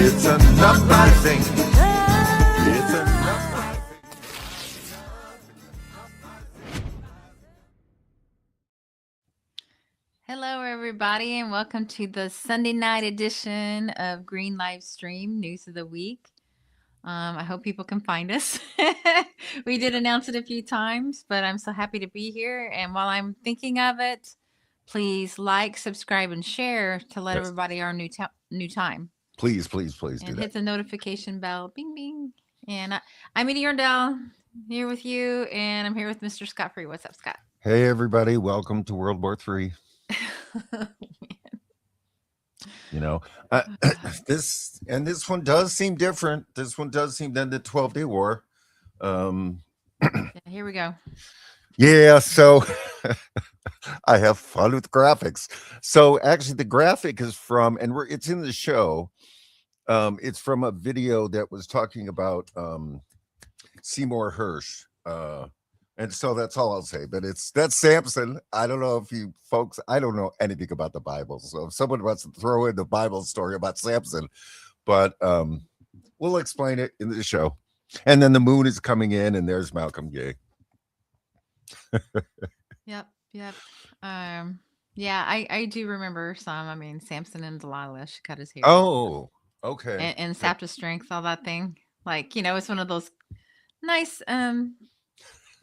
It's enough, I think. It's enough, I think. Hello, everybody, and welcome to the Sunday night edition of Green Live Stream News of the Week. I hope people can find us. We did announce it a few times, but I'm so happy to be here. And while I'm thinking of it, please like, subscribe, and share to let everybody our new time. Please do And that. hit the notification bell. Bing, bing. And I'm Edie Orndell here with you, and I'm here with Mr. Scott Free. What's up, Scott? Hey, everybody. Welcome to World War III. You know, this one does seem different. This one does seem than the 12-day war. Here we go. Yeah, so I have fun with graphics. So actually, the graphic is from, and it's in the show. It's from a video that was talking about Seymour Hersh. And so that's all I'll say. But that's Samson. I don't know if you folks, I don't know anything about the Bible. So if someone wants to throw in the Bible story about Samson, but we'll explain it in the show. And then the moon is coming in, and there's Malcolm Gay. Yep. Yeah, I do remember some. I mean, Samson and Delilah, she cut his hair. Oh, okay. And sapped his strength, all that thing. Like, it's one of those nice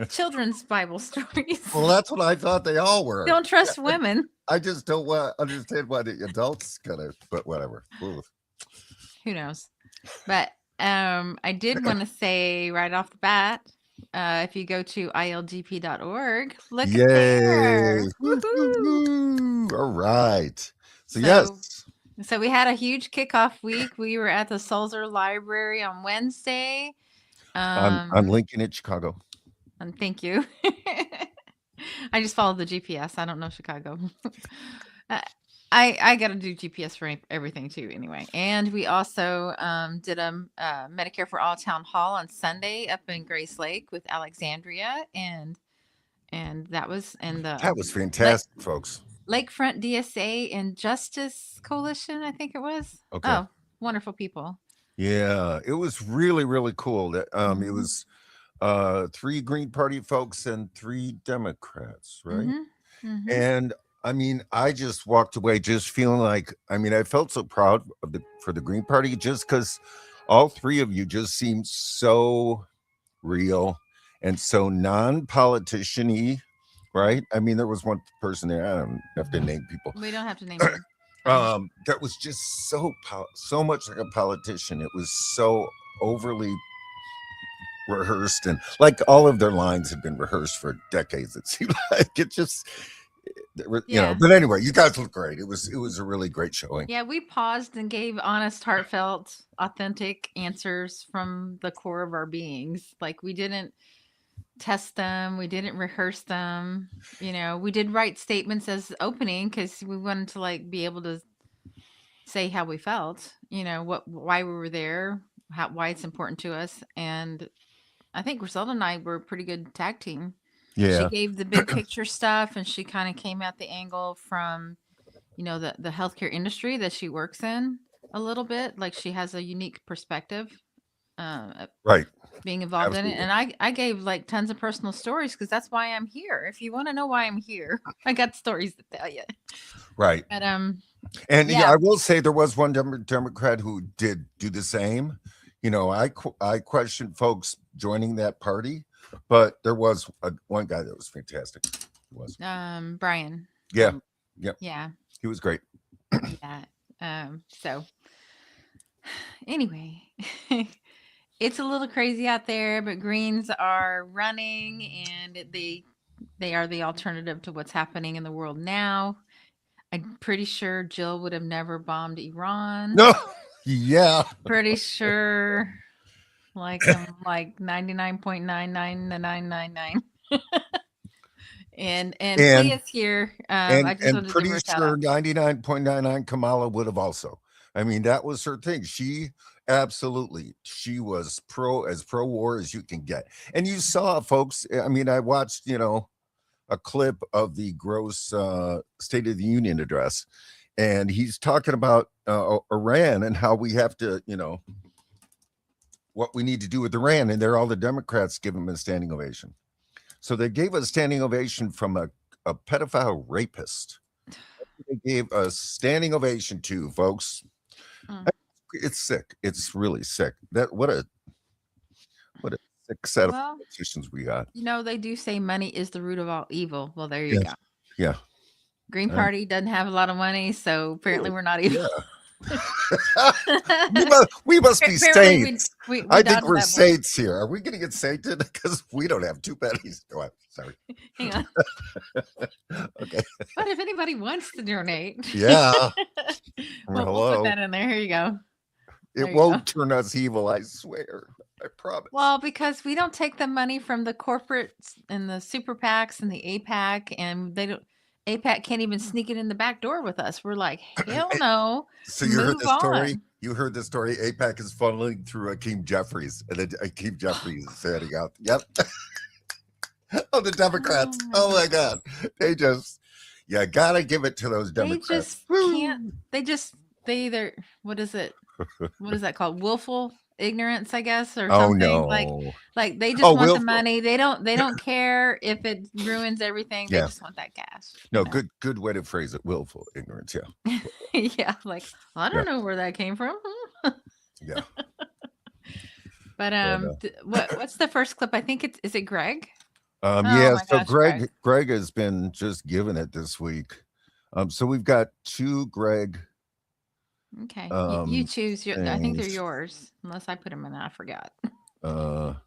children's Bible stories. Well, that's what I thought they all were. Don't trust women. I just don't understand why the adults gotta, but whatever. Ooh. Who knows? But I did want to say right off the bat, if you go to ilgp.org, look at there. All right. So yes. So we had a huge kickoff week. We were at the Sulzer Library on Wednesday. I'm Lincoln in Chicago. And thank you. I just followed the GPS. I don't know Chicago. I got to do GPS for everything too anyway. And we also did a Medicare for All town hall on Sunday up in Grace Lake with Alexandria. And that was fantastic, folks. Lakefront DSA and Justice Coalition, I think it was. Okay. Oh, wonderful people. Yeah, it was really, really cool. That it was 3 Green Party folks and 3 Democrats, right? Mm-hmm. And I mean, I just walked away just feeling like, I felt so proud for the Green Party just because all 3 of you just seemed so real and so non-politician-y, right? I mean, there was one person there, I don't have to name people. We don't have to name them. That was just so much like a politician. It was so overly rehearsed, and like all of their lines had been rehearsed for decades. It seemed like it just, But anyway, you guys look great. It was a really great showing. Yeah, we paused and gave honest, heartfelt, authentic answers from the core of our beings. Like, we didn't test them, we didn't rehearse them. We did write statements as opening because we wanted to be able to say how we felt. Why we were there, why it's important to us, and I think Griselda and I were a pretty good tag team. Yeah. She gave the big picture stuff, and she kind of came at the angle from, the healthcare industry that she works in a little bit. Like, she has a unique perspective, right, being involved Absolutely. in it. And I gave tons of personal stories because that's why I'm here. If you want to know why I'm here, I got stories to tell you. Right. But and I will say there was one Democrat who did do the same. I questioned folks joining that party, but there was one guy that was fantastic. He was Brian. Yeah. Yeah. He was great. Yeah. So anyway, it's a little crazy out there, but Greens are running, and they are the alternative to what's happening in the world now. I'm pretty sure Jill would have never bombed Iran. No. Yeah. Pretty sure, like 99.99999. And Theia's here. And pretty sure 99.99 Kamala would have also. That was her thing. She was pro war as you can get. And you saw, folks, I watched, a clip of the gross State of the Union address, and he's talking about Iran and how we have to, what we need to do with Iran. And all the Democrats give them a standing ovation. So they gave a standing ovation from a pedophile rapist. They gave a standing ovation to, folks. Mm. It's sick. It's really sick. What a sick set of Well, politicians we got. they do say money is the root of all evil. Well, there you Yes. go. Yeah. Green Party doesn't have a lot of money, so apparently we're not evil. we must be Apparently saints. we I think dodged we're that bullet. saints here. Are we going to get sainted? Because we don't have 2 pennies. Go on. Sorry. Hang on. Okay. But if anybody wants to donate, Yeah. we'll Hello. put that in there. Here you go. There It you won't go. turn us evil, I swear. I promise. Well, because we don't take the money from the corporates and the super PACs and the APAC, and they don't. APAC can't even sneak it in the back door with us. We're like, hell no. So you heard Move the story? on. You heard the story. APAC is funneling through Akeem Jeffries, and then Akeem Jeffries is setting out. Yep. Oh, the Democrats. Oh my God. They just, you gotta give it to those Democrats. They just can't. They either, what is it? What is that called? Willful ignorance, I guess, or Oh something. no. Like they just want willful. the money. They don't care if it ruins everything. They Yeah. just want that cash. No, good way to phrase it. Willful ignorance. Yeah. Yeah, like, well, I don't know where that came from. Yeah. But what's the first clip? I think is it Greg? Yeah. my So gosh, Greg has been just giving it this week. So we've got 2 Greg. Okay, you choose. I think they're yours, unless I put them in. I forgot.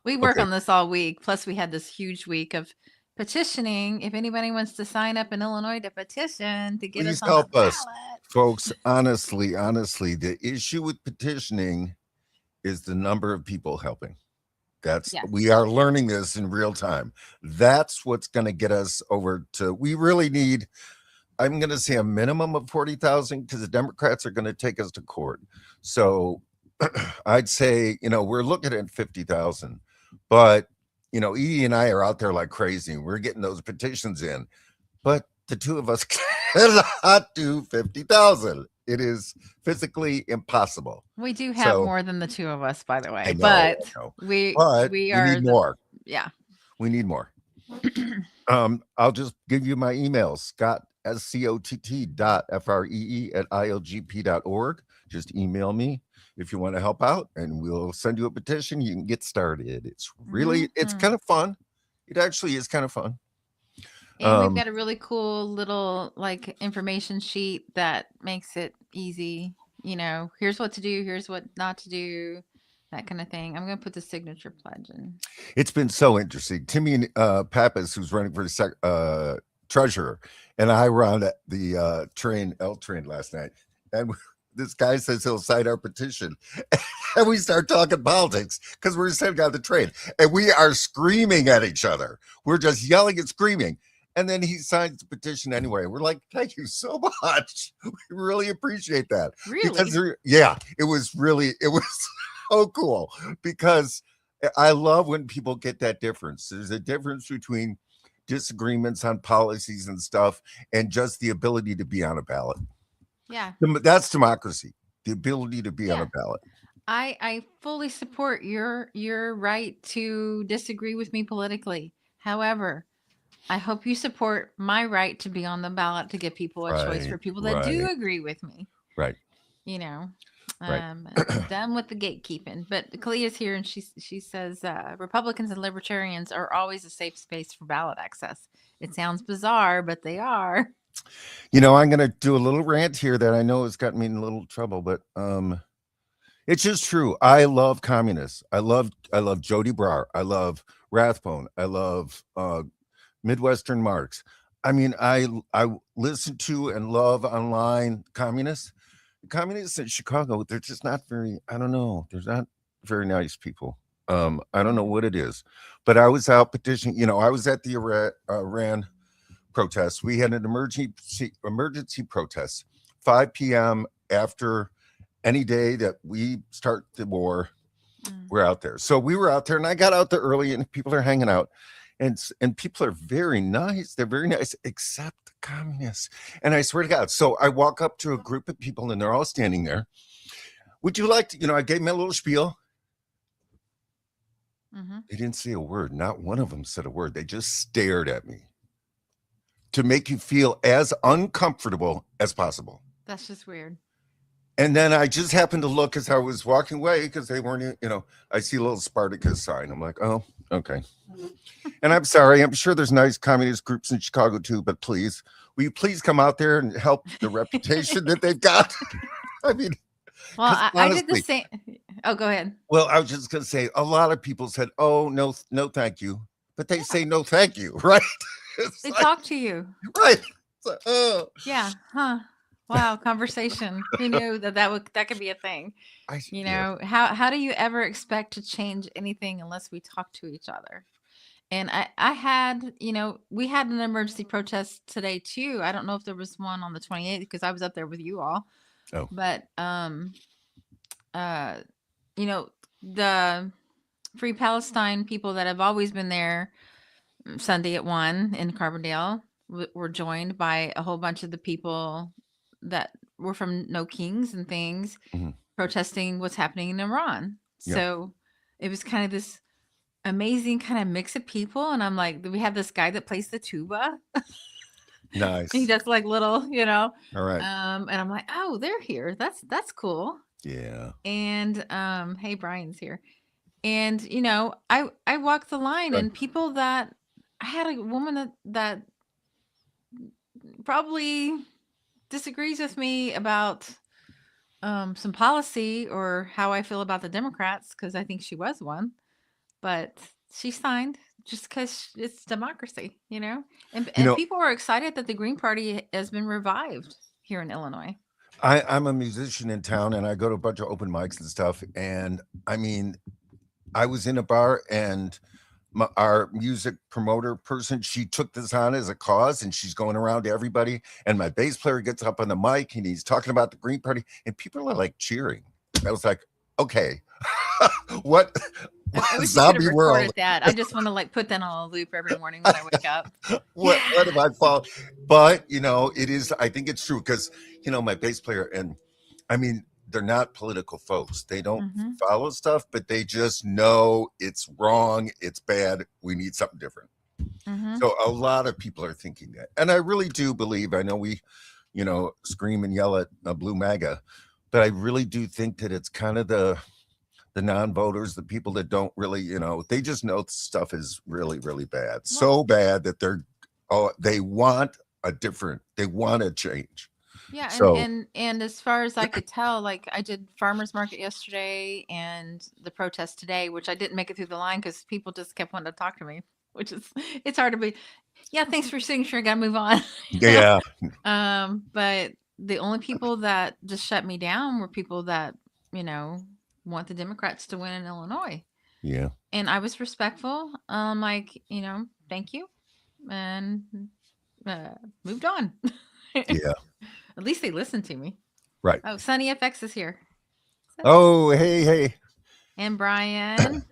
We work on this all week. Plus, we had this huge week of petitioning. If anybody wants to sign up in Illinois to petition to get Please us on help the us, ballot. folks. Honestly, the issue with petitioning is the number of people helping. We are learning this in real time. That's what's going to get us over to. We really need. I'm going to say a minimum of 40,000 because the Democrats are going to take us to court. So I'd say, we're looking at 50,000, but, Edie and I are out there like crazy. We're getting those petitions in, but the 2 of us cannot do 50,000. It is physically impossible. We do have more than the 2 of us, by the way, but we need more. Yeah. We need more. I'll just give you my email, Scott, scott.free@ilgp.org. Just email me if you want to help out, and we'll send you a petition. You can get started. It's really, it's kind of fun. It actually is kind of fun. And we've got a really cool little information sheet that makes it easy. Here's what to do, here's what not to do, that kind of thing. I'm going to put the signature pledge in. It's been so interesting. Timmy Pappas, who's running for treasurer, and I were on the L train last night, and this guy says he'll sign our petition, and we start talking politics because we're sitting on the train, and we are screaming at each other. We're just yelling and screaming, and then he signs the petition anyway. We're like, "Thank you so much. We really appreciate that." Really? Because it was so cool because I love when people get that difference. There's a difference between disagreements on policies and stuff and just the ability to be on a ballot. Yeah. That's democracy, the ability to be on a ballot. I fully support your right to disagree with me politically. However, I hope you support my right to be on the ballot to give people a choice for people that do agree with me. Right. Done with the gatekeeping. But Clea's here, and she says Republicans and Libertarians are always a safe space for ballot access. It sounds bizarre, but they are. I'm going to do a little rant here that I know has gotten me in a little trouble, but it's just true. I love communists. I love Jody Brar. I love Rathbone. I love Midwestern Marx. I mean, I listen to and love online communists. The communists in Chicago, they're just not very, I don't know. They're not very nice people. I don't know what it is, but I was out petitioning. I was at the Iran protest. We had an emergency protest, 5 p.m. after any day that we start the war. We're out there. So we were out there, and I got out there early, and people are hanging out. and people are very nice. They're very nice, except the communists. And I swear to God. So I walk up to a group of people, and they're all standing there. Would you like to, I gave them a little spiel. They didn't say a word. Not one of them said a word. They just stared at me to make you feel as uncomfortable as possible. That's just weird. And then I just happened to look as I was walking away because they weren't, I see a little Spartacus sign. I'm like, oh, okay. And I'm sorry. I'm sure there's nice communist groups in Chicago too, but please, will you please come out there and help the reputation that they've got? I mean, well, I did the same. Oh, go ahead. Well, I was just going to say, a lot of people said, oh, no, thank you. But they say no, thank you, right? They talk to you. Right. Like, oh. Yeah. Huh. Wow. Conversation. Who knew that could be a thing? How do you ever expect to change anything unless we talk to each other? And I had, we had an emergency protest today too. I don't know if there was one on the 28th because I was up there with you all. Oh. But the Free Palestine people that have always been there Sunday at 1 in Carbondale were joined by a whole bunch of the people that were from No Kings and things protesting what's happening in Iran. Yep. So it was kind of this amazing kind of mix of people. And I'm like, we have this guy that plays the tuba. Nice. He does like little, All right. And I'm like, oh, they're here. That's cool. Yeah. And hey, Brian's here. And I walked the line and people that I had a woman that probably disagrees with me about some policy or how I feel about the Democrats, because I think she was one, but she signed just because it's democracy, and people are excited that the Green Party has been revived here in Illinois. I'm a musician in town and I go to a bunch of open mics and stuff. And I mean, I was in a bar and our music promoter person, she took this on as a cause and she's going around to everybody. And my bass player gets up on the mic and he's talking about the Green Party and people are like cheering. I was like, okay, what zombie world? That. I just want to put that on a loop every morning when I wake up. what have I found? But it is, I think it's true because, my bass player, and I mean, they're not political folks. They don't follow stuff, but they just know it's wrong. It's bad. We need something different. So a lot of people are thinking that. And I really do believe, I know we, scream and yell at Blue MAGA, but I really do think that it's kind of the non-voters, the people that don't really, they just know stuff is really, really bad. So bad that they want a change. Yeah, and as far as I could tell, I did farmers market yesterday and the protest today, which I didn't make it through the line because people just kept wanting to talk to me, which is, it's hard to be. Yeah, thanks for your signature. Got to move on. Yeah. But the only people that just shut me down were people that want the Democrats to win in Illinois. Yeah. And I was respectful. Thank you, and moved on. Yeah. At least they listened to me. Right. Oh, Sunny FX is here. Oh, hey. And Brian.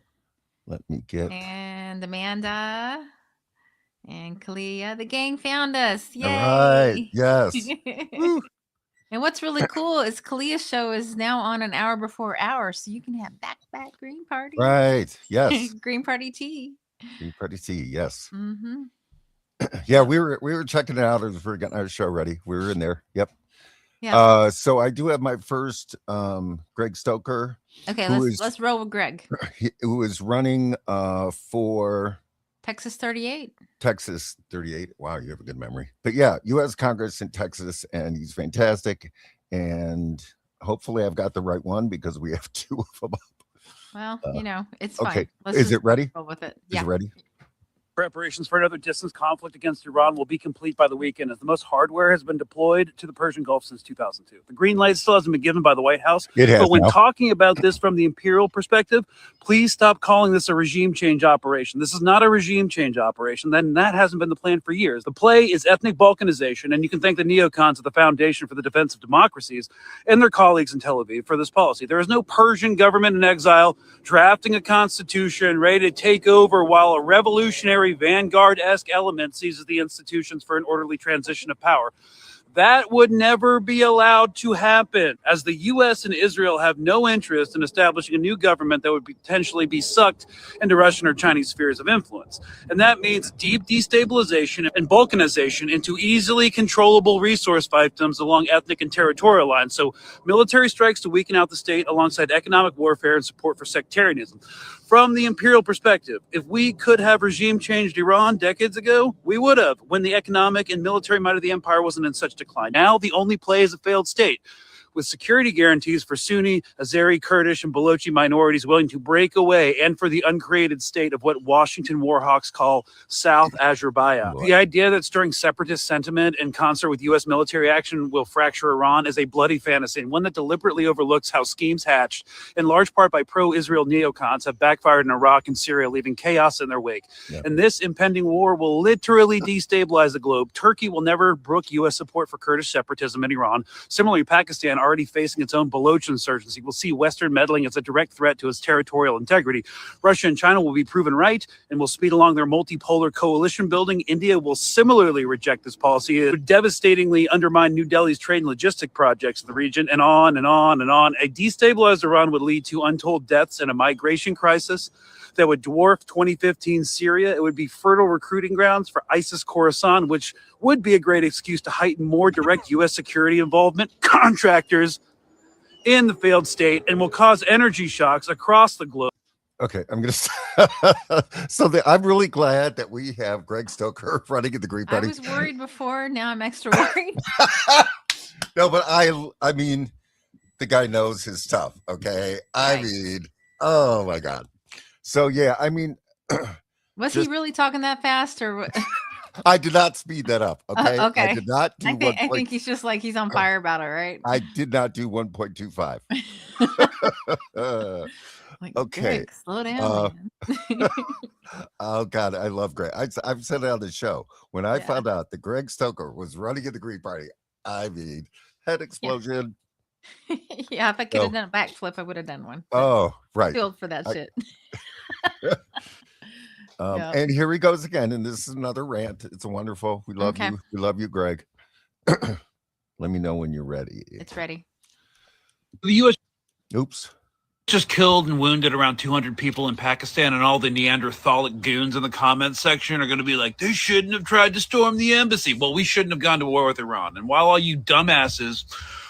Let me get. And Amanda. And Kalia. The gang found us. Yay. All right. Yes. And what's really cool is Kalia's show is now on an hour before ours. So you can have back Green Party. Right. Yes. Green Party tea. Green Party tea. Yes. Yeah, we were checking it out as we were getting our show ready. We were in there. Yep. Yeah. So I do have my first Greg Stoker. Okay, let's roll with Greg. Who is running for Texas 38. Texas 38. Wow, you have a good memory. But yeah, U.S. Congress in Texas, and he's fantastic. And hopefully I've got the right one because we have two of them. Well, it's okay. fine. Is it ready? Roll with it. Is it ready? Preparations for another distance conflict against Iran will be complete by the weekend as the most hardware has been deployed to the Persian Gulf since 2002. The green light still hasn't been given by the White House. It has, but when talking about this from the imperial perspective, please stop calling this a regime change operation. This is not a regime change operation. That hasn't been the plan for years. The play is ethnic balkanization, and you can thank the neocons of the Foundation for the Defense of Democracies and their colleagues in Tel Aviv for this policy. There is no Persian government in exile drafting a constitution ready to take over while a revolutionary military vanguard-esque element seizes the institutions for an orderly transition of power. That would never be allowed to happen, as the U.S. and Israel have no interest in establishing a new government that would potentially be sucked into Russian or Chinese spheres of influence. And that means deep destabilization and balkanization into easily controllable resource fiefdoms along ethnic and territorial lines. So military strikes to weaken out the state alongside economic warfare and support for sectarianism. From the imperial perspective, if we could have regime changed Iran decades ago, we would have, when the economic and military might of the empire wasn't in such decline. Now, the only play is a failed state, with security guarantees for Sunni, Azeri, Kurdish, and Balochi minorities willing to break away, and for the uncreated state of what Washington warhawks call South Azerbaijan. The idea that stirring separatist sentiment in concert with U.S. military action will fracture Iran is a bloody fantasy, and one that deliberately overlooks how schemes hatched, in large part by pro-Israel neocons, have backfired in Iraq and Syria, leaving chaos in their wake. Yeah. And this impending war will literally destabilize the globe. Turkey will never brook U.S. support for Kurdish separatism in Iran. Similarly, Pakistan, already facing its own Baloch insurgency, will see Western meddling as a direct threat to its territorial integrity. Russia and China will be proven right and will speed along their multipolar coalition building. India will similarly reject this policy. It would devastatingly undermine New Delhi's trade and logistic projects in the region, and on and on and on. A destabilized Iran would lead to untold deaths and a migration crisis that would dwarf 2015 Syria. It would be fertile recruiting grounds for ISIS Khorasan, which would be a great excuse to heighten more direct U.S. security involvement, contractors in the failed state, and will cause energy shocks across the globe. Okay, I'm going to I'm really glad that we have Greg Stoker running in the Green Party. I was worried before, now I'm extra worried. No, but I mean, the guy knows his stuff, okay? Right. I mean, oh my God. So, yeah, I mean. Was he really talking that fast or what? I did not speed that up, okay? Okay. I did not do I think he's just like, he's on fire about it, right? I did not do 1.25. Like, okay. Greg, slow down, man. Oh, God, I love Greg. I've said it on the show. When I found out that Greg Stoker was running in the Green Party, I mean, head explosion. Yeah, if I could have done a backflip, I would have done one. Oh, right. Filled for that shit. And here he goes again, and this is another rant. It's wonderful. We love you. We love you, Greg. Let me know when you're ready. It's ready. The U.S. Oops. Just killed and wounded around 200 people in Pakistan, and all the Neanderthalic goons in the comments section are going to be like, they shouldn't have tried to storm the embassy. Well, we shouldn't have gone to war with Iran. And while all you dumbasses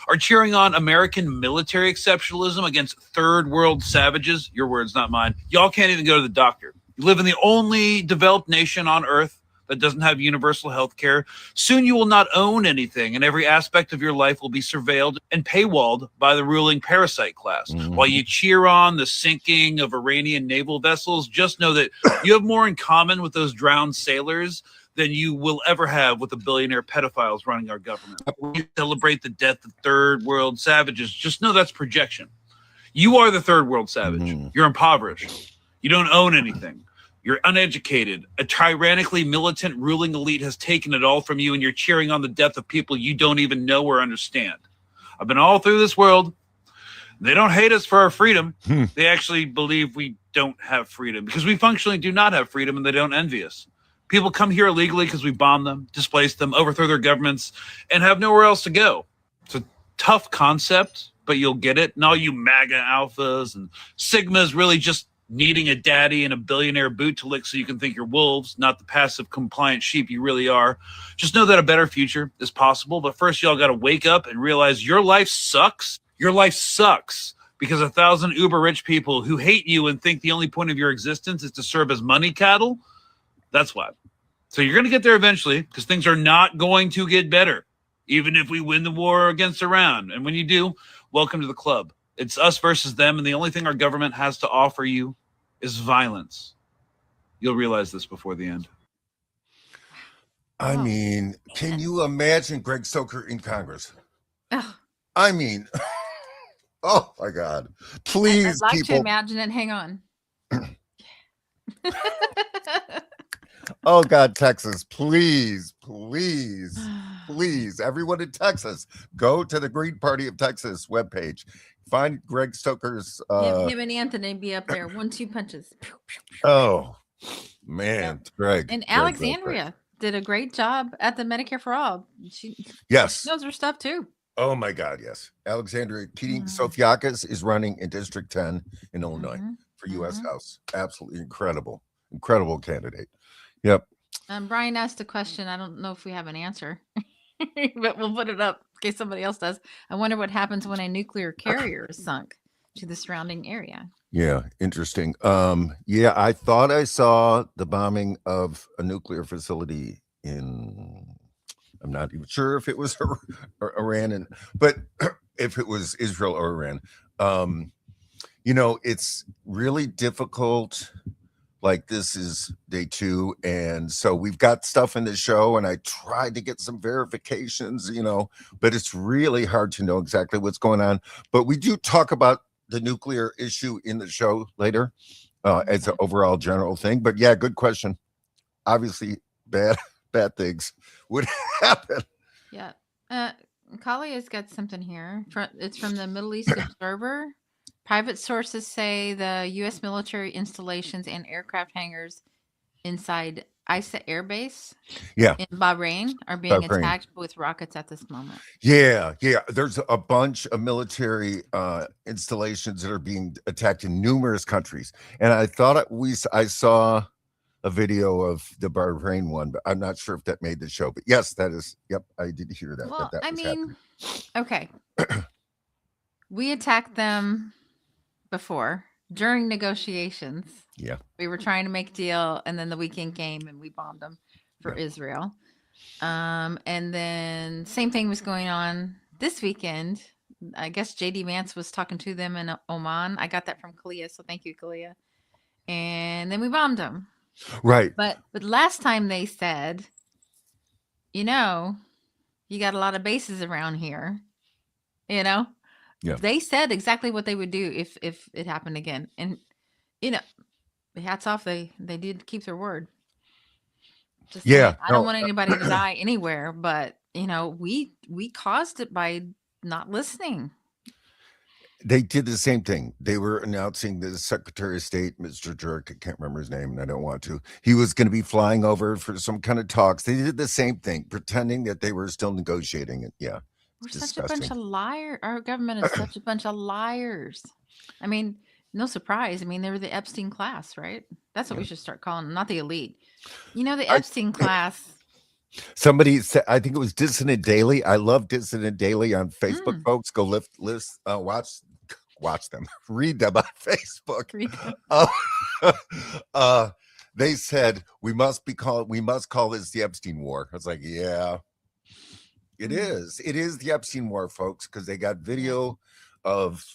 are cheering on American military exceptionalism against third world savages, your words, not mine, y'all can't even go to the doctor. You live in the only developed nation on earth that doesn't have universal health care. Soon you will not own anything, and every aspect of your life will be surveilled and paywalled by the ruling parasite class. Mm-hmm. While you cheer on the sinking of Iranian naval vessels, just know that you have more in common with those drowned sailors than you will ever have with the billionaire pedophiles running our government. When you celebrate the death of third world savages, just know that's projection. You are the third world savage. Mm-hmm. You're impoverished. You don't own anything. You're uneducated. A tyrannically militant ruling elite has taken it all from you, and you're cheering on the death of people you don't even know or understand. I've been all through this world. They don't hate us for our freedom. They actually believe we don't have freedom because we functionally do not have freedom, and they don't envy us. People come here illegally because we bomb them, displace them, overthrow their governments, and have nowhere else to go. It's a tough concept, but you'll get it. And all you MAGA alphas and Sigmas really just needing a daddy and a billionaire boot to lick so you can think you're wolves, not the passive compliant sheep you really are. Just know that a better future is possible. But first, y'all got to wake up and realize your life sucks. Your life sucks because 1,000 uber rich people who hate you and think the only point of your existence is to serve as money cattle. That's why. So you're going to get there eventually because things are not going to get better, even if we win the war against Iran. And when you do, welcome to the club. It's us versus them, and the only thing our government has to offer you is violence. You'll realize this before the end. I mean, can you imagine Greg Stoker in Congress? I mean, oh my God. Please, I'd like people. to imagine it. Hang on. Oh God, Texas, please, please, please, everyone in Texas, go to the Green Party of Texas webpage. Find Greg Stoker's him and Anthony be up there. 1-2 punches. Oh, Man, Greg. And Greg. Alexandria did a great job at the Medicare for All. She Yes. knows her stuff too. Oh my God, yes. Alexandria Keating Mhm. Sofiakis is running in District 10 in Illinois Mhm. for U.S. Mhm. House. Absolutely incredible candidate. Yep. Brian asked a question. I don't know if we have an answer, but we'll put it up in case somebody else does. I wonder what happens when a nuclear carrier is sunk to the surrounding area. Yeah, interesting. Yeah, I thought I saw the bombing of a nuclear facility in. I'm not even sure if it was Iran, but if it was Israel or Iran. It's really difficult. Like, this is day 2, and so we've got stuff in the show, and I tried to get some verifications, but it's really hard to know exactly what's going on. But we do talk about the nuclear issue in the show later as an overall general thing. But yeah, good question. Obviously, bad things would happen. Yeah. Kali has got something here. It's from the Middle East Observer. Private sources say the U.S. military installations and aircraft hangars inside Isa Air Base in Bahrain are being attacked with rockets at this moment. Yeah. There's a bunch of military installations that are being attacked in numerous countries. And I thought I saw a video of the Bahrain one, but I'm not sure if that made the show. But yes, that is. Yep, I did hear that. Well, that was happening. Okay. We attacked them before during negotiations. Yeah. We were trying to make a deal, and then the weekend came and we bombed them for Israel. And then same thing was going on this weekend. I guess JD Vance was talking to them in Oman. I got that from Kalia, so thank you, Kalia. And then we bombed them. Right. But last time they said, you got a lot of bases around here. Yeah. They said exactly what they would do if it happened again. And hats off, they did keep their word. Just saying, I don't want anybody to die anywhere, but we caused it by not listening. They did the same thing. They were announcing the Secretary of State, Mr. Jerk, I can't remember his name, and I don't want to. He was going to be flying over for some kind of talks. They did the same thing, pretending that they were still negotiating it. Yeah. We're such a bunch of liars. Our government is such a bunch of liars. I mean, no surprise. I mean, they were the Epstein class, right? That's what we should start calling them, not the elite. The Epstein class. Somebody said, I think it was Dissident Daily. I love Dissident Daily on Facebook, folks. Go watch them, read them on Facebook. They said we must call this the Epstein War. I was like, yeah, it is. It is the Epstein War, folks, because they got video of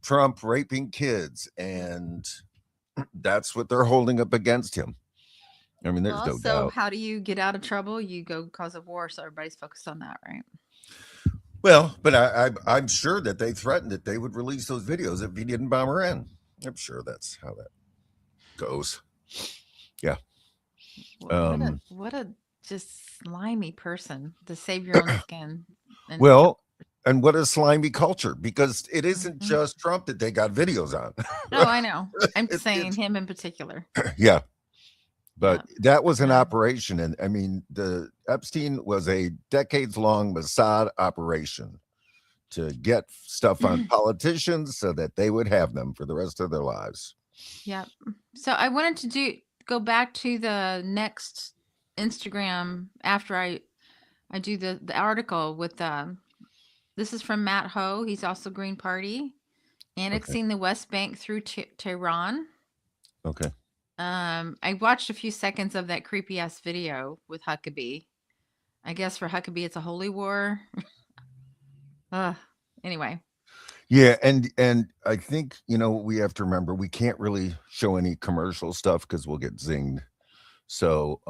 Trump raping kids, and that's what they're holding up against him. I mean, there's no doubt. So how do you get out of trouble? You go cause a war, so everybody's focused on that, right? Well, but I'm sure that they threatened that they would release those videos if he didn't bomb Iran. I'm sure that's how that goes. Yeah. What a just slimy person to save your own skin. And what a slimy culture, because it isn't just Trump that they got videos on. No, I know. I'm saying him in particular. Yeah. But that was an operation. And I mean, the Epstein was a decades-long Mossad operation to get stuff on politicians so that they would have them for the rest of their lives. Yeah. So I wanted to go back to the next Instagram after I do the article with this is from Matt Ho. He's also Green Party. Annexing the West Bank through Tehran. Okay. I watched a few seconds of that creepy ass video with Huckabee. I guess for Huckabee it's a holy war. Anyway. Yeah, and I think we have to remember we can't really show any commercial stuff because we'll get zinged. So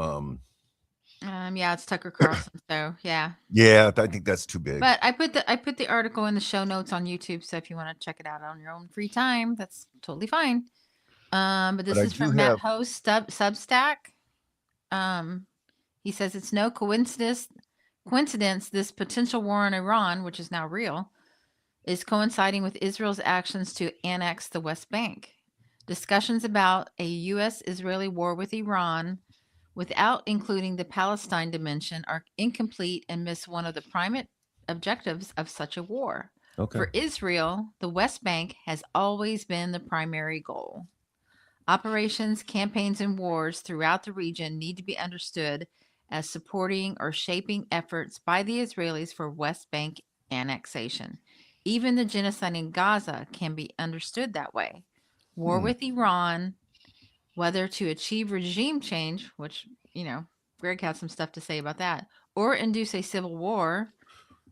yeah, it's Tucker Carlson. So yeah. Yeah, I think that's too big. But I put the article in the show notes on YouTube, so if you want to check it out on your own free time, that's totally fine. But this is from Matt Ho's Substack. He says it's no coincidence this potential war in Iran, which is now real, is coinciding with Israel's actions to annex the West Bank. Discussions about a U.S.-Israeli war with Iran without including the Palestine dimension are incomplete and miss one of the prime objectives of such a war. Okay. For Israel, the West Bank has always been the primary goal. Operations, campaigns, and wars throughout the region need to be understood as supporting or shaping efforts by the Israelis for West Bank annexation. Even the genocide in Gaza can be understood that way. War with Iran, whether to achieve regime change, which, Greg has some stuff to say about that, or induce a civil war,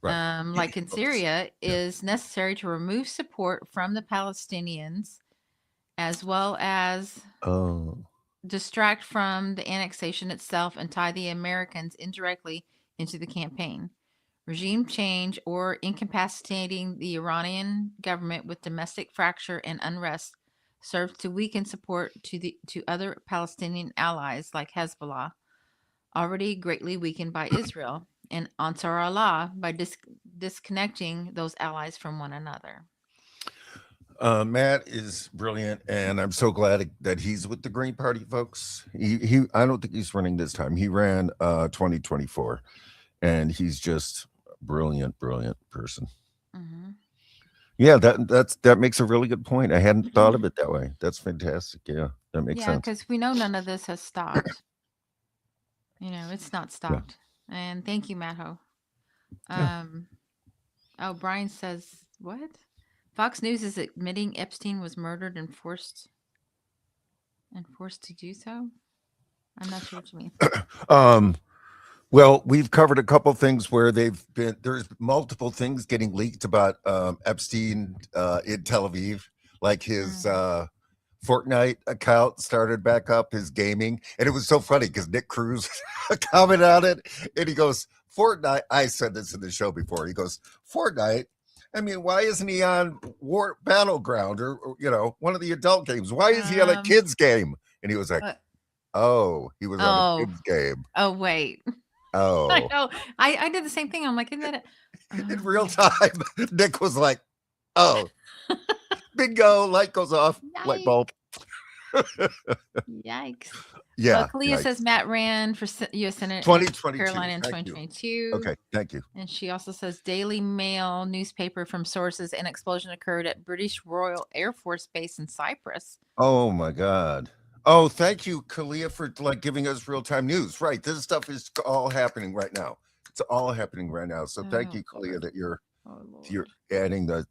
Right. like in Syria, is necessary to remove support from the Palestinians as well as Oh. distract from the annexation itself and tie the Americans indirectly into the campaign. Regime change or incapacitating the Iranian government with domestic fracture and unrest serves to weaken support to other Palestinian allies like Hezbollah, already greatly weakened by Israel, and Ansar Allah by disconnecting those allies from one another. Matt is brilliant, and I'm so glad that he's with the Green Party, folks. He I don't think he's running this time. He ran 2024, and he's just brilliant person. Mm-hmm. Yeah, that makes a really good point. I hadn't thought of it that way. That's fantastic. Yeah, that makes sense. Because we know none of this has stopped. It's not stopped. And thank you, Matho. Yeah. Oh, Brian says what? Fox News is admitting Epstein was murdered and forced to do so. I'm not sure what you mean. Well, we've covered a couple things where there's multiple things getting leaked about Epstein in Tel Aviv, like his Fortnite account started back up, his gaming, and it was so funny because Nick Cruz commented on it, and he goes, Fortnite. I said this in the show before. He goes, Fortnite. I mean, why isn't he on War Battleground or one of the adult games? Why is he on a kids game? And he was like, oh, he was on a kids game. Oh, wait. Oh, I know. I did the same thing. I'm like, isn't that in real time? Nick was like, oh, bingo, light goes off, light bulb. Yikes. Yeah. Kalia says Matt ran for U.S. Senate 2022. Carolina in 2022. Okay, thank you. And she also says Daily Mail newspaper from sources, an explosion occurred at British Royal Air Force Base in Cyprus. Oh my God. Oh, thank you, Kalia, for giving us real-time news. Right. This stuff is all happening right now. It's all happening right now. So thank you, Kalia, that you're adding the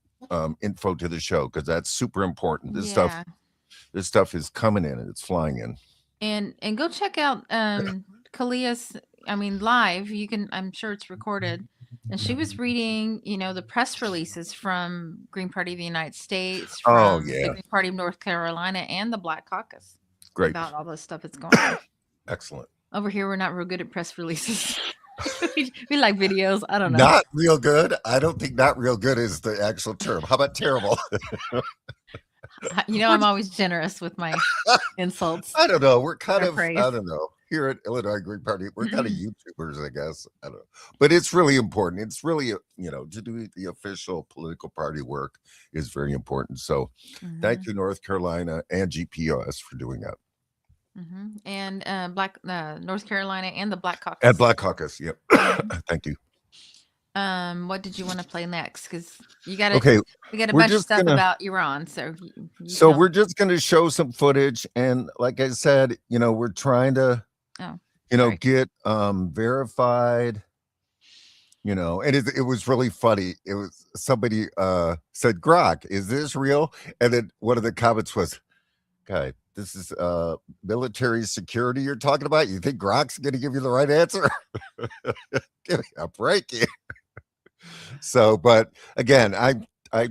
info to the show, because that's super important. This stuff is coming in and it's flying in. And go check out Kalia's, live. You can, I'm sure it's recorded. And she was reading, the press releases from Green Party of the United States, from the Green Party of North Carolina, and the Black Caucus. Great. About all this stuff that's going on. Excellent. Over here, we're not real good at press releases. we like videos. I don't know. Not real good. I don't think not real good is the actual term. How about terrible? I'm always generous with my insults. I don't know. We're kind of, I don't know. Here at Illinois Green Party, we're kind of YouTubers, I guess. I don't know. But it's really important. It's really, to do the official political party work is very important. So thank you, North Carolina and GPOS, for doing that. And North Carolina and the Black Caucus. And Black Caucus, yep. Thank you. What did you want to play next? Because we got a bunch of stuff about Iran. So we're just going to show some footage, and like I said, we're trying to get verified, and it was really funny. It was somebody said, Grok, is this real? And then one of the comments was, guy, this is military security you're talking about. You think Grok's going to give you the right answer? Give me a break here. So, but again, I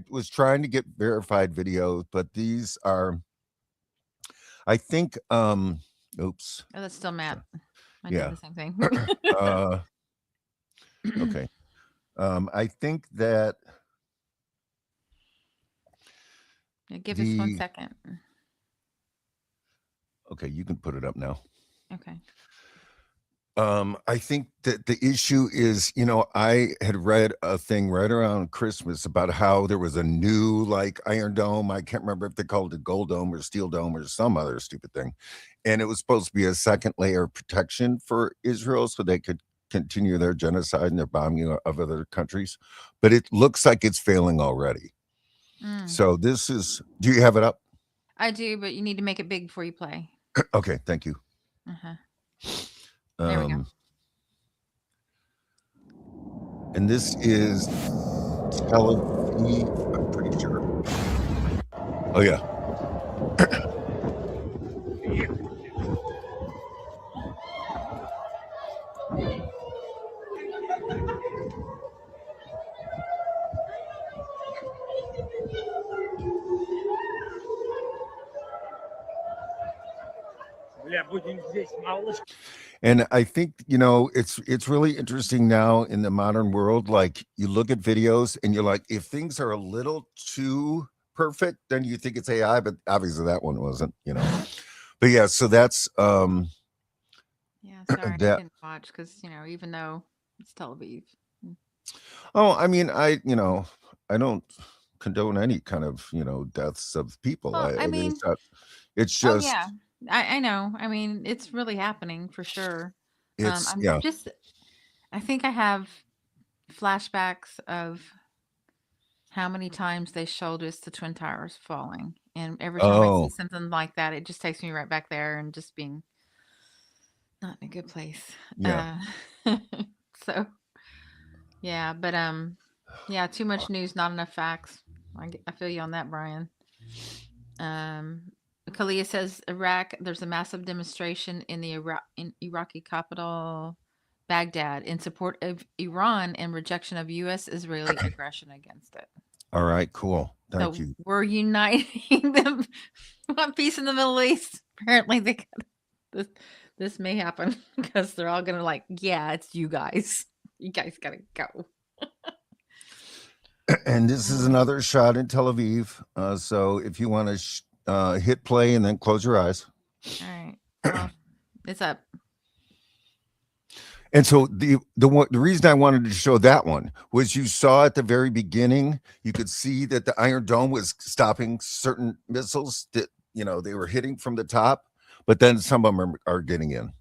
was trying to get verified videos, but these are, I think, oops. Oh, that's still Matt. I did the same thing. Okay. I think that. Give us 1 second. Okay, you can put it up now. Okay. I think that the issue is, I had read a thing right around Christmas about how there was a new like Iron Dome. I can't remember if they called it Gold Dome or Steel Dome or some other stupid thing. And it was supposed to be a second layer of protection for Israel so they could continue their genocide and their bombing of other countries. But it looks like it's failing already. So do you have it up? I do, but you need to make it big before you play. Okay, thank you. There we go. And this is Tel Aviv, I'm pretty sure. Oh, yeah. And I think, it's really interesting now in the modern world. Like you look at videos and you're like, if things are a little too perfect, then you think it's AI, but obviously that one wasn't, But yeah, so that's yeah, sorry, I didn't watch because even though it's Tel Aviv. Oh, I mean, I don't condone any kind of, deaths of people. Well, I mean, it's just yeah, I know. I mean, it's really happening for sure. it's I think I have flashbacks of how many times they showed us the Twin Towers falling. And every time I see something like that, it just takes me right back there and just being not in a good place. Yeah. So, yeah, but yeah, too much news, not enough facts. I feel you on that, Brian. Kalia says Iraq. There's a massive demonstration in the Iraqi capital, Baghdad, in support of Iran and rejection of U.S.-Israeli aggression against it. All right, cool. Thank you. We're uniting them. Want peace in the Middle East. Apparently, this may happen because they're all gonna yeah, it's you guys. You guys gotta go. And this is another shot in Tel Aviv. So if you want to hit play and then close your eyes. All right. Well, it's up. And so the reason I wanted to show that one was you saw at the very beginning, you could see that the Iron Dome was stopping certain missiles that, they were hitting from the top, but then some of them are getting in.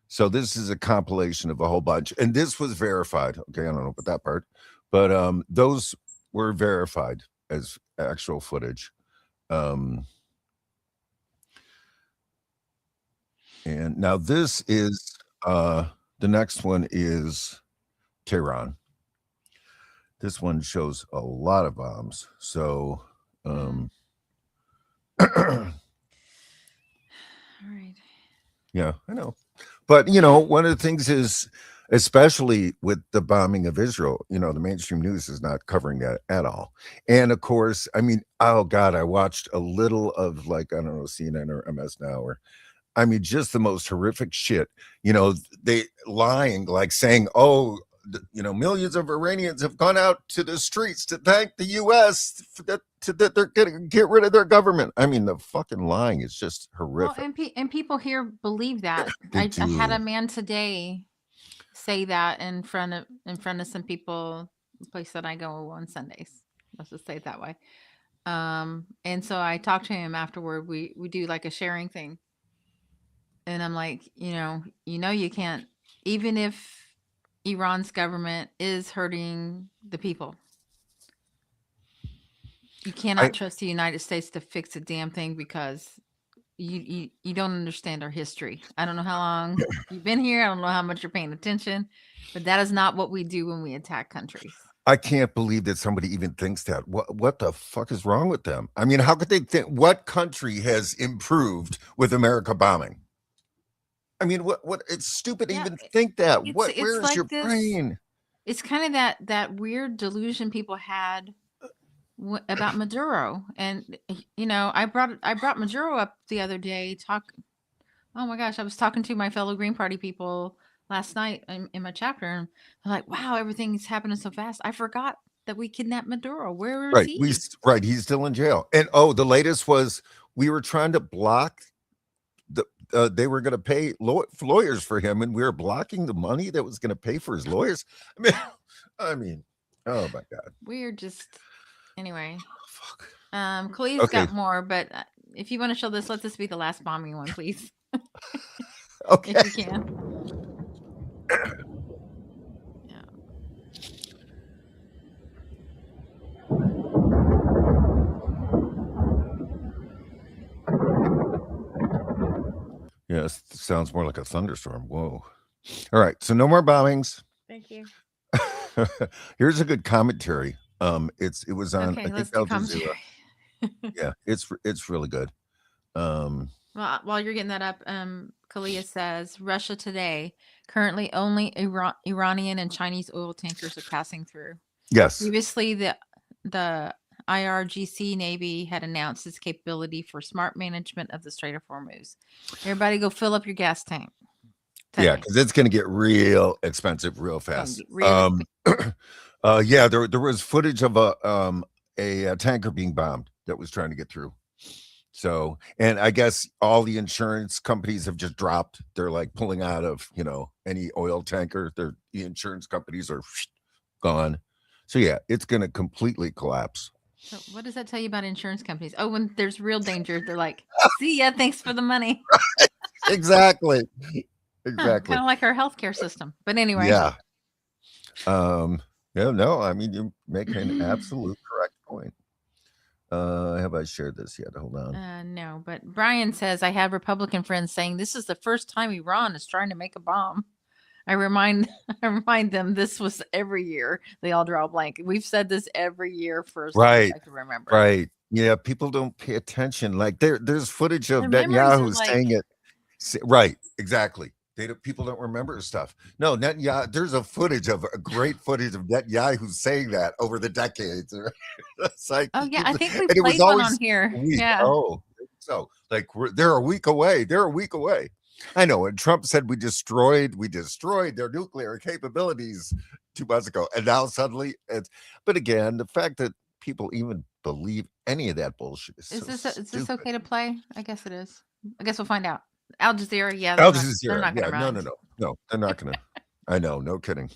So this is a compilation of a whole bunch. And this was verified. Okay, I don't know about that part, but those were verified as actual footage. And now this is the next one is Tehran. This one shows a lot of bombs. So all right. Yeah, I know. But one of the things is, especially with the bombing of Israel, the mainstream news is not covering that at all. And of course, I mean, oh God, I watched a little of I don't know, CNN or MS Now, or I mean, just the most horrific shit. They lying, saying, oh, millions of Iranians have gone out to the streets to thank the U.S. that they're going to get rid of their government. I mean, the fucking lying is just horrific. Well, and people here believe that. I had a man today say that in front of some people, the place that I go on Sundays. Let's just say it that way. And so I talked to him afterward. We do a sharing thing. And I'm like, you can't, even if Iran's government is hurting the people, you cannot trust the United States to fix a damn thing because you don't understand our history. I don't know how long you've been here. I don't know how much you're paying attention, but that is not what we do when we attack countries. I can't believe that somebody even thinks that. What the fuck is wrong with them? I mean, how could they think? What country has improved with America bombing? I mean, what? It's stupid to even think that. Where is your brain? It's kind of that weird delusion people had about Maduro, and I brought Maduro up the other day. Oh my gosh, I was talking to my fellow Green Party people last night in my chapter, and I'm like, wow, everything's happening so fast. I forgot that we kidnapped Maduro. Where is he? He's still in jail. And the latest was we were trying to block they were going to pay lawyers for him, and we were blocking the money that was going to pay for his lawyers. I mean, oh my God. We're just anyway. Fuck. Khalid's Okay. got more, but if you want to show this, let this be the last bombing one, please. Okay. If you can. Yeah. Yeah, it sounds more like a thunderstorm. Whoa. All right. So no more bombings. Thank you. Here's a good commentary. It was on Okay, I let's think do Al Jazeera. commentary. Yeah, it's really good. Well, while you're getting that up, Kalia says Russia today currently only Iranian and Chinese oil tankers are passing through. Yes. Previously, the IRGC Navy had announced its capability for smart management of the Strait of Hormuz. Everybody, go fill up your gas tank. Yeah, because it's going to get real expensive real fast. Really Yeah, there was footage of a tanker being bombed that was trying to get through. So, and I guess all the insurance companies have just dropped. They're like pulling out of, any oil tanker. The insurance companies are gone. So yeah, it's going to completely collapse. So what does that tell you about insurance companies? Oh, when there's real danger, they're like, see ya, thanks for the money. Exactly. Kind of like our healthcare system. But anyway. Yeah. No, I mean, you make an absolute correct point. Have I shared this yet? Hold on. No, but Brian says, I have Republican friends saying this is the first time Iran is trying to make a bomb. I remind them this was every year. They all draw a blank. We've said this every year for as long as I can remember. Right. Yeah, people don't pay attention. Like there's footage of Their memories Netanyahu are like- saying it. Right, exactly. People don't remember stuff. No, Netanyahu, there's a great footage of Netanyahu saying that over the decades. It's like, oh yeah, I think we and it was played one always on here. a week. Yeah. Oh, so like they're a week away. They're a week away. I know. And Trump said we destroyed their nuclear capabilities 2 months ago, and now suddenly it's. But again, the fact that people even believe any of that bullshit is this okay to play? I guess it is. I guess we'll find out. Al Jazeera, yeah. Al Jazeera, they're not gonna run. No, they're not gonna. I know, no kidding.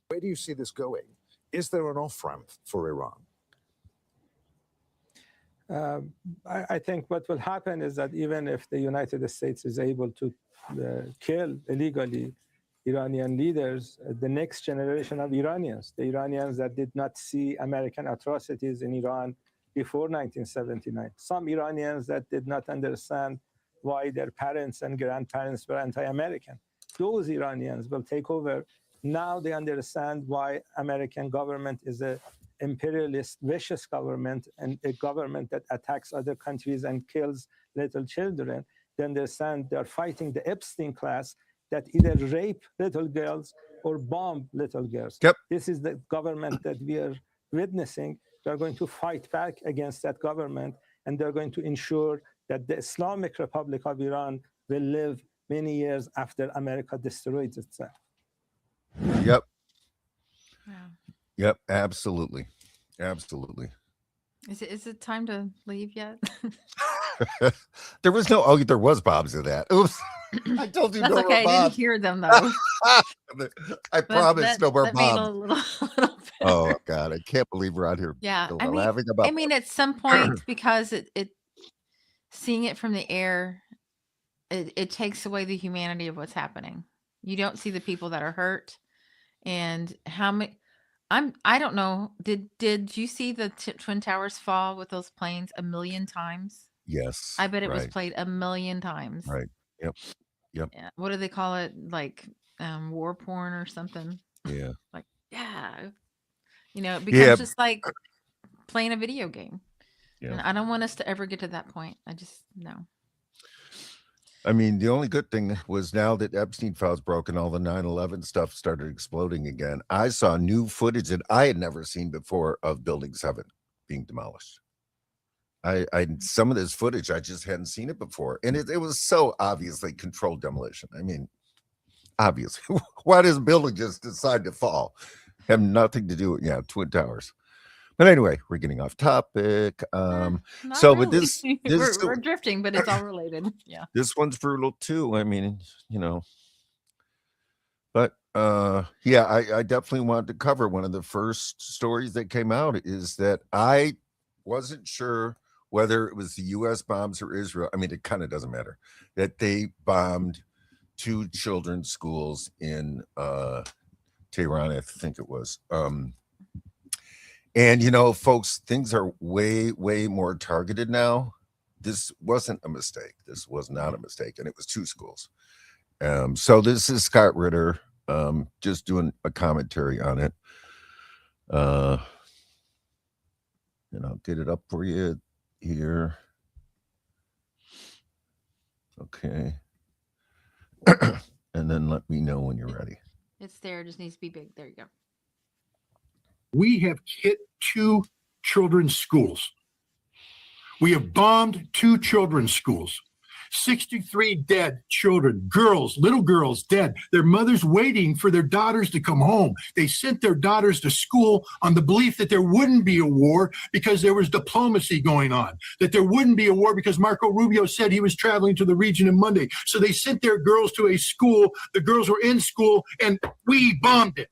Where do you see this going? Is there an off-ramp for Iran? I think what will happen is that even if the United States is able to kill illegally Iranian leaders, the next generation of Iranians, the Iranians that did not see American atrocities in Iran before 1979, some Iranians that did not understand why their parents and grandparents were anti-American, those Iranians will take over. Now they understand why American government is a imperialist, vicious government, and a government that attacks other countries and kills little children. They understand they're fighting the Epstein class that either rape little girls or bomb little girls. Yep. This is the government that we are witnessing. They're going to fight back against that government, and they're going to ensure that the Islamic Republic of Iran will live many years after America destroys itself. Yep. Wow. Yep, absolutely. Is it time to leave yet? There was bobs of that. Oops. I told you That's no okay. more I didn't bobs. hear them though. I promise no more that made bobs. a little Oh God, I can't believe we're out here yeah. laughing about I mean, at some point, because it seeing it from the air, it takes away the humanity of what's happening. You don't see the people that are hurt, and how many. I don't know. Did you see the Twin Towers fall with those planes 1 million times? Yes. I bet it was played 1 million times. Right. Yep. Yeah. What do they call it? Like war porn or something? Yeah. Like, yeah. It becomes just like playing a video game. Yeah. And I don't want us to ever get to that point. I just no. I mean, the only good thing was now that Epstein files broke and all the 9/11 stuff started exploding again. I saw new footage that I had never seen before of Building 7 being demolished. I some of this footage, I just hadn't seen it before. And it was so obviously controlled demolition. I mean, obviously. Why does a building just decide to fall? Have nothing to do with, Twin Towers. But anyway, we're getting off topic. Not so but really. this we're drifting, but it's all related. Yeah. this one's brutal too. I mean, but yeah, I definitely wanted to cover one of the first stories that came out is that I wasn't sure whether it was the US bombs or Israel. I mean, it kind of doesn't matter that they bombed 2 children's schools in Tehran, I think it was. And folks, things are way, way more targeted now. This wasn't a mistake. This was not a mistake, and it was 2 schools. So this is Scott Ritter, just doing a commentary on it. And I'll get it up for you here. Okay. And then let me know when you're ready. It's there. It just needs to be big. There you go. We have hit 2 children's schools. We have bombed 2 children's schools. 63 dead children, girls, little girls dead. Their mothers waiting for their daughters to come home. They sent their daughters to school on the belief that there wouldn't be a war because there was diplomacy going on, that there wouldn't be a war because Marco Rubio said he was traveling to the region on Monday. So they sent their girls to a school. The girls were in school, and we bombed it.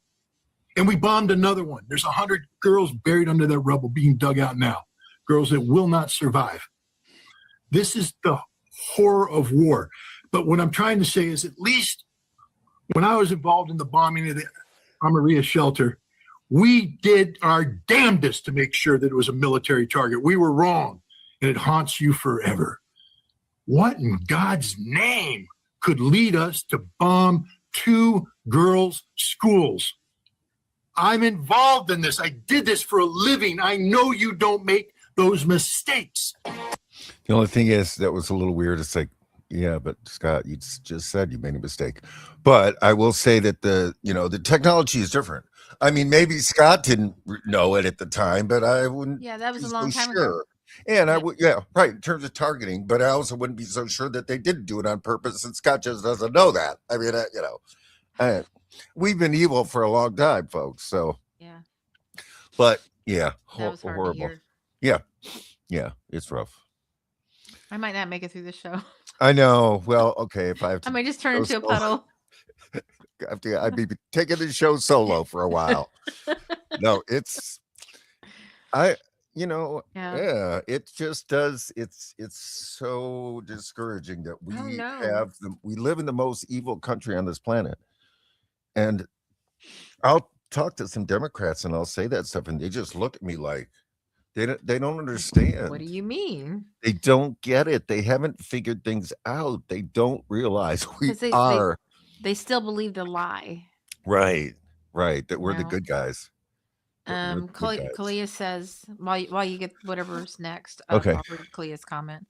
And we bombed another one. There's 100 girls buried under that rubble being dug out now, girls that will not survive. This is the horror of war. But what I'm trying to say is, at least when I was involved in the bombing of the Amaria shelter, we did our damnedest to make sure that it was a military target. We were wrong, and it haunts you forever. What in God's name could lead us to bomb 2 girls' schools? I'm involved in this. I did this for a living. I know you don't make those mistakes. The only thing is that was a little weird. It's like, yeah, but Scott, you just said you made a mistake. But I will say that the technology is different. I mean, maybe Scott didn't know it at the time, but I wouldn't. Yeah, that was be a long so time ago. sure. And I would, right, in terms of targeting, but I also wouldn't be so sure that they didn't do it on purpose, and Scott just doesn't know that. I mean, we've been evil for a long time, folks. So Yeah. But yeah, That was hard horrible. to hear. Yeah, it's rough. I might not make it through the show. I know. Well, okay, if I have to, I might just turn go into a solo. puddle. I'd be taking the show solo for a while. No, Yeah. it just does. It's so discouraging that we Oh, no. have we live in the most evil country on this planet. And I'll talk to some Democrats and I'll say that stuff, and they just look at me like they don't understand. What do you mean? They don't get it. They haven't figured things out. They don't realize we 'Cause they- are They still believe the lie. right, that we're the No. good guys. We're the good guys. Kalia says, while you get whatever's next, Okay. I'll read Kalia's comment.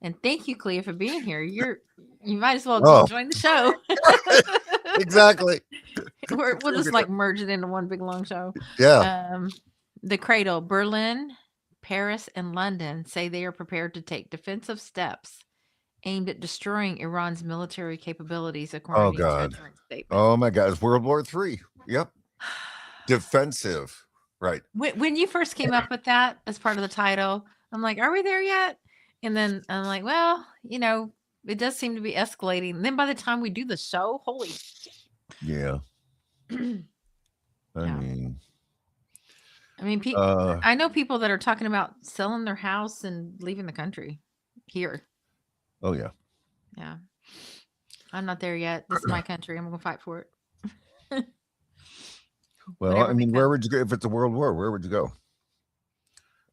And thank you, Kalia, for being here. You might as well Oh. join the show. Exactly. We'll just like merge it into one big long show. Yeah. The Cradle, Berlin, Paris, and London say they are prepared to take defensive steps aimed at destroying Iran's military capabilities, according to God. a joint statement. Oh my God. It's World War III. Yep. Defensive. Right. When you first came up with that as part of the title, I'm like, are we there yet? And then I'm like, well, it does seem to be escalating. And then by the time we do the show, holy shit. Yeah. I Yeah. mean, I know people that are talking about selling their house and leaving the country here. oh yeah. Yeah. I'm not there yet. This is my country. I'm going to fight for it. Well, Whatever I mean, makes where sense. would you go if it's a world war? Where would you go?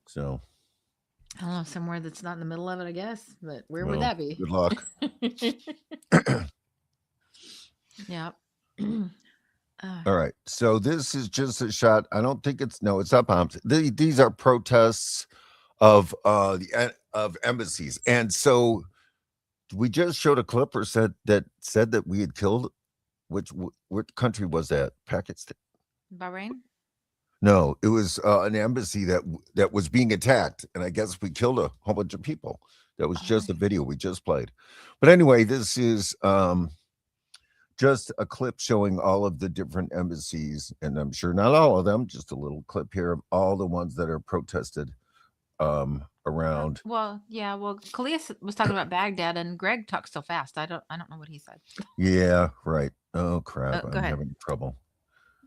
So, I don't know, somewhere that's not in the middle of it, I guess. But where well, would that be? good luck. Yeah. All right. So this is just a shot. I don't think it's not bombs. These are protests of embassies. And so we just showed a clip or said that we had killed what country was that? Pakistan? Bahrain? No, it was an embassy that was being attacked, and I guess we killed a whole bunch of people. That was just the video we just played. But anyway, this is just a clip showing all of the different embassies, and I'm sure not all of them, just a little clip here of all the ones that are protested around. Well, yeah. Well, Kalias was talking about Baghdad, and Greg talks so fast. I don't know what he said. Yeah, right. Oh crap, Go I'm ahead. having trouble.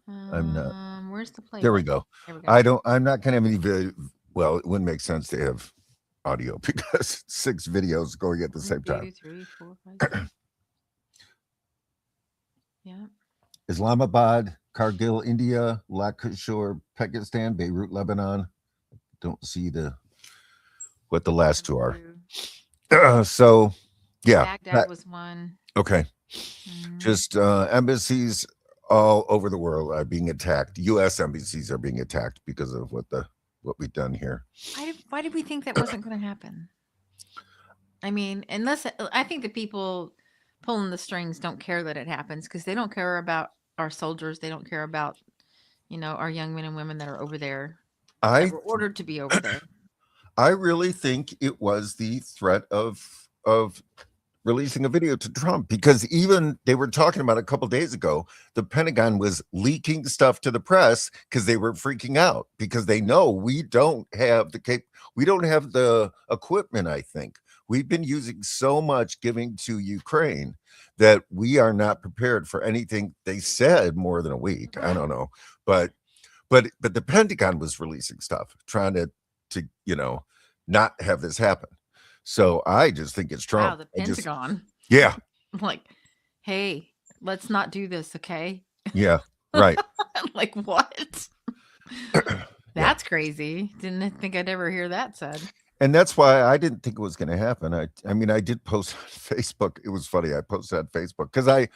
I'm not. Where's the play? There we go. There we go. I'm not gonna have any video. Well, it wouldn't make sense to have audio because 6 videos going at the same 1, time. 2, 3, 4, 5, 6. Yeah. Islamabad, Kargil, India, Lakhshore, Pakistan, Beirut, Lebanon. Don't see what the last 2 are. So, yeah. Baghdad was one. Okay. Mhm. Just embassies all over the world are being attacked. U.S. embassies are being attacked because of what we've done here. Why did we think that wasn't going to happen? I mean, unless I think the people pulling the strings don't care that it happens because they don't care about our soldiers. They don't care about, our young men and women that are over there. That were ordered to be over there. I really think it was the threat of releasing a video to Trump, because even they were talking about a couple days ago, the Pentagon was leaking stuff to the press because they were freaking out because they know we don't have the equipment. I think we've been using so much giving to Ukraine that we are not prepared for anything. They said more than a week. I don't know, but the Pentagon was releasing stuff trying to not have this happen. So I just think it's Trump. Wow, the Pentagon. Yeah. Like, hey, let's not do this, okay? Yeah. Right. Like, what? That's crazy. Didn't think I'd ever hear that said. And that's why I didn't think it was going to happen. I mean, I did post on Facebook. It was funny. I posted on Facebook because I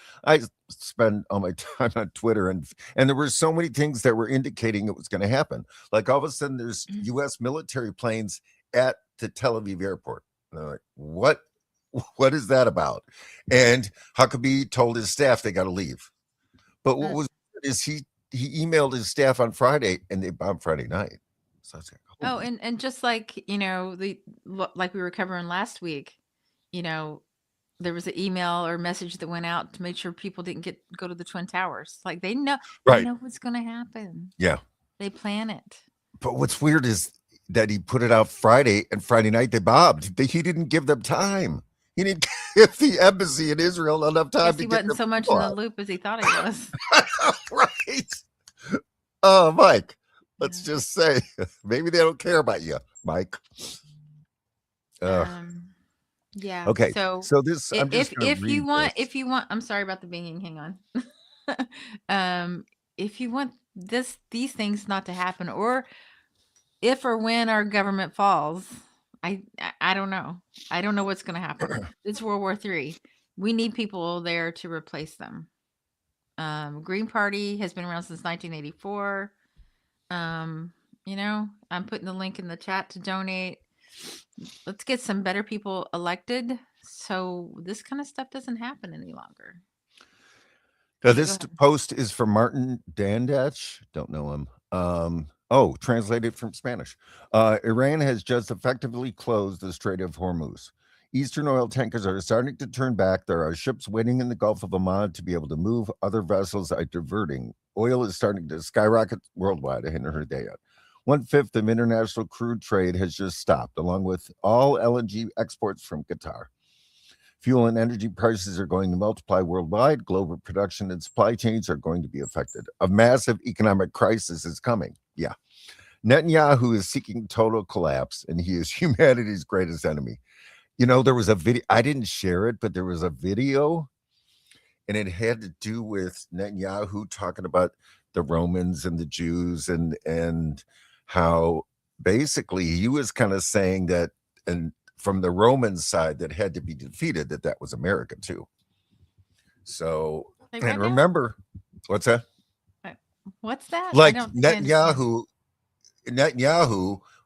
spend all my time on Twitter, and there were so many things that were indicating it was going to happen. Like all of a sudden, there's U.S. military planes at the Tel Aviv airport. And they're like, what is that about? And Huckabee told his staff they got to leave. But what was is he emailed his staff on Friday, and they bombed Friday night. So I was like, oh, and just like like we were covering last week, there was an email or message that went out to make sure people didn't go to the Twin Towers. Like they know what's going to happen. Yeah, they plan it. But what's weird is that he put it out Friday, and Friday night they bombed. He didn't give them time. He didn't give the embassy in Israel enough time. He wasn't so much in the loop as he thought he was. Right. Oh, Mike. Let's just say maybe they don't care about you, Mike. Yeah. Okay. So this, if you want, I'm sorry about the binging. Hang on. If you want these things not to happen, or if or when our government falls, I don't know. I don't know what's going to happen. It's World War III. We need people there to replace them. Green Party has been around since 1984. I'm putting the link in the chat to donate. Let's get some better people elected so this kind of stuff doesn't happen any longer. Now, this post is from Martin Dandach. Don't know him. Translated from Spanish. Iran has just effectively closed the Strait of Hormuz. Eastern oil tankers are starting to turn back. There are ships waiting in the Gulf of Oman to be able to move. Other vessels are diverting. Oil is starting to skyrocket worldwide. I hadn't heard that yet. 1/5 of international crude trade has just stopped, along with all LNG exports from Qatar. Fuel and energy prices are going to multiply worldwide. Global production and supply chains are going to be affected. A massive economic crisis is coming. Yeah. Netanyahu is seeking total collapse, and he is humanity's greatest enemy. There was a video. I didn't share it, but there was a video, and it had to do with Netanyahu talking about the Romans and the Jews, and how basically he was kind of saying that, and from the Roman side that had to be defeated, that was America too. So, and remember, what's that? What's that? Like Netanyahu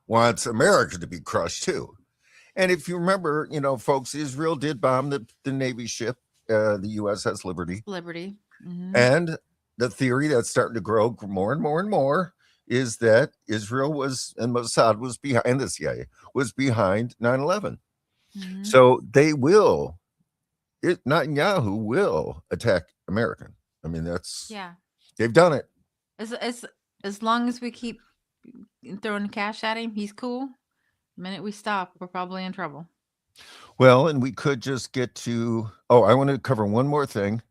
wants America to be crushed too. And if you remember, folks, Israel did bomb the Navy ship, the USS Liberty. Mm-hmm. And the theory that's starting to grow more and more and more is that Israel and Mossad was behind, and the CIA was behind 9/11. Mm-hmm. So Netanyahu will attack American. I mean, that's Yeah. they've done it. As long as we keep throwing cash at him, he's cool. The minute we stop, we're probably in trouble. Well, and we could just get to. Oh, I want to cover one more thing,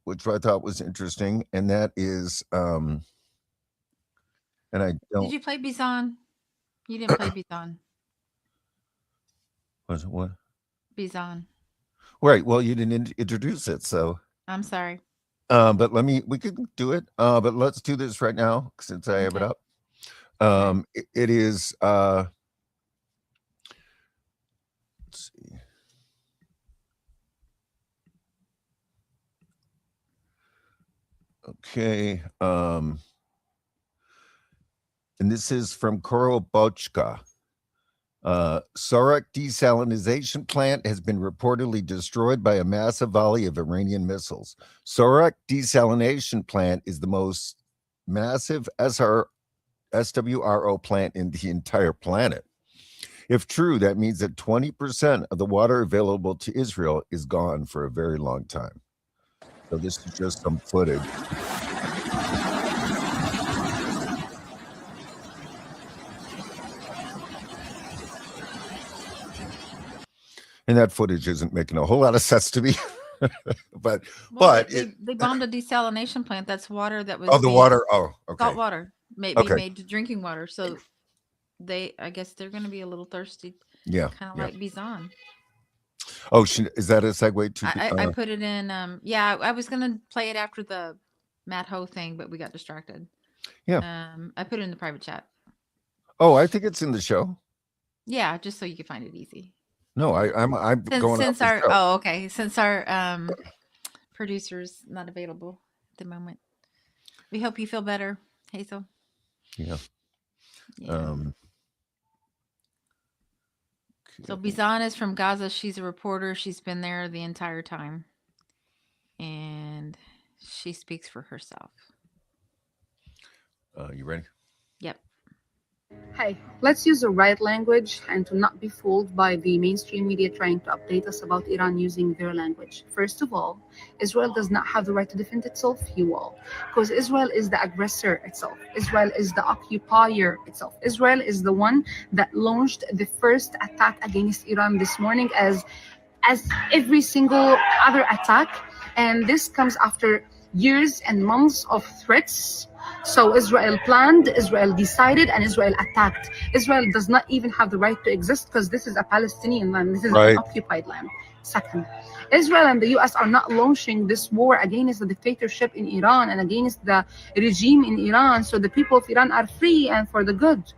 which I thought was interesting, and that is, and I don't. Did you play Bizon? You didn't play Bizon. Was it what? Bizon. Right. Well, you didn't introduce it, so. I'm sorry. But we could do it. But let's do this right now since I have it Okay. up. It is. Let's see. Okay. And this is from Korobochka. Sorak desalinization plant has been reportedly destroyed by a massive volley of Iranian missiles. Sorak desalination plant is the most massive SWRO plant in the entire planet. If true, that means that 20% of the water available to Israel is gone for a very long time. So this is just some footage. And that footage isn't making a whole lot of sense to me. but they bombed a desalination plant. That's water that was the water. Oh, okay. salt water made to drinking water. So I guess they're going to be a little thirsty. Yeah, kind of like Bizon. Oh, is that a segue to? I put it in. I was going to play it after the Matt Ho thing, but we got distracted. Yeah. I put it in the private chat. Oh, I think it's in the show. Yeah, just so you can find it easy. No, I'm going since our since our producer's not available at the moment. We hope you feel better, Hazel. Yeah. So Bizan is from Gaza. She's a reporter. She's been there the entire time, and she speaks for herself. You ready? Yep. Hi, let's use the right language and to not be fooled by the mainstream media trying to update us about Iran using their language. First of all, Israel does not have the right to defend itself, you all, because Israel is the aggressor itself. Israel is the occupier itself. Israel is the one that launched the first attack against Iran this morning as every single other attack. And this comes after years and months of threats. So Israel planned, Israel decided, and Israel attacked. Israel does not even have the right to exist because this is a Palestinian land. This is an occupied land. Second, Israel and the US are not launching this war against the dictatorship in Iran and against the regime in Iran. So the people of Iran are free and for the good.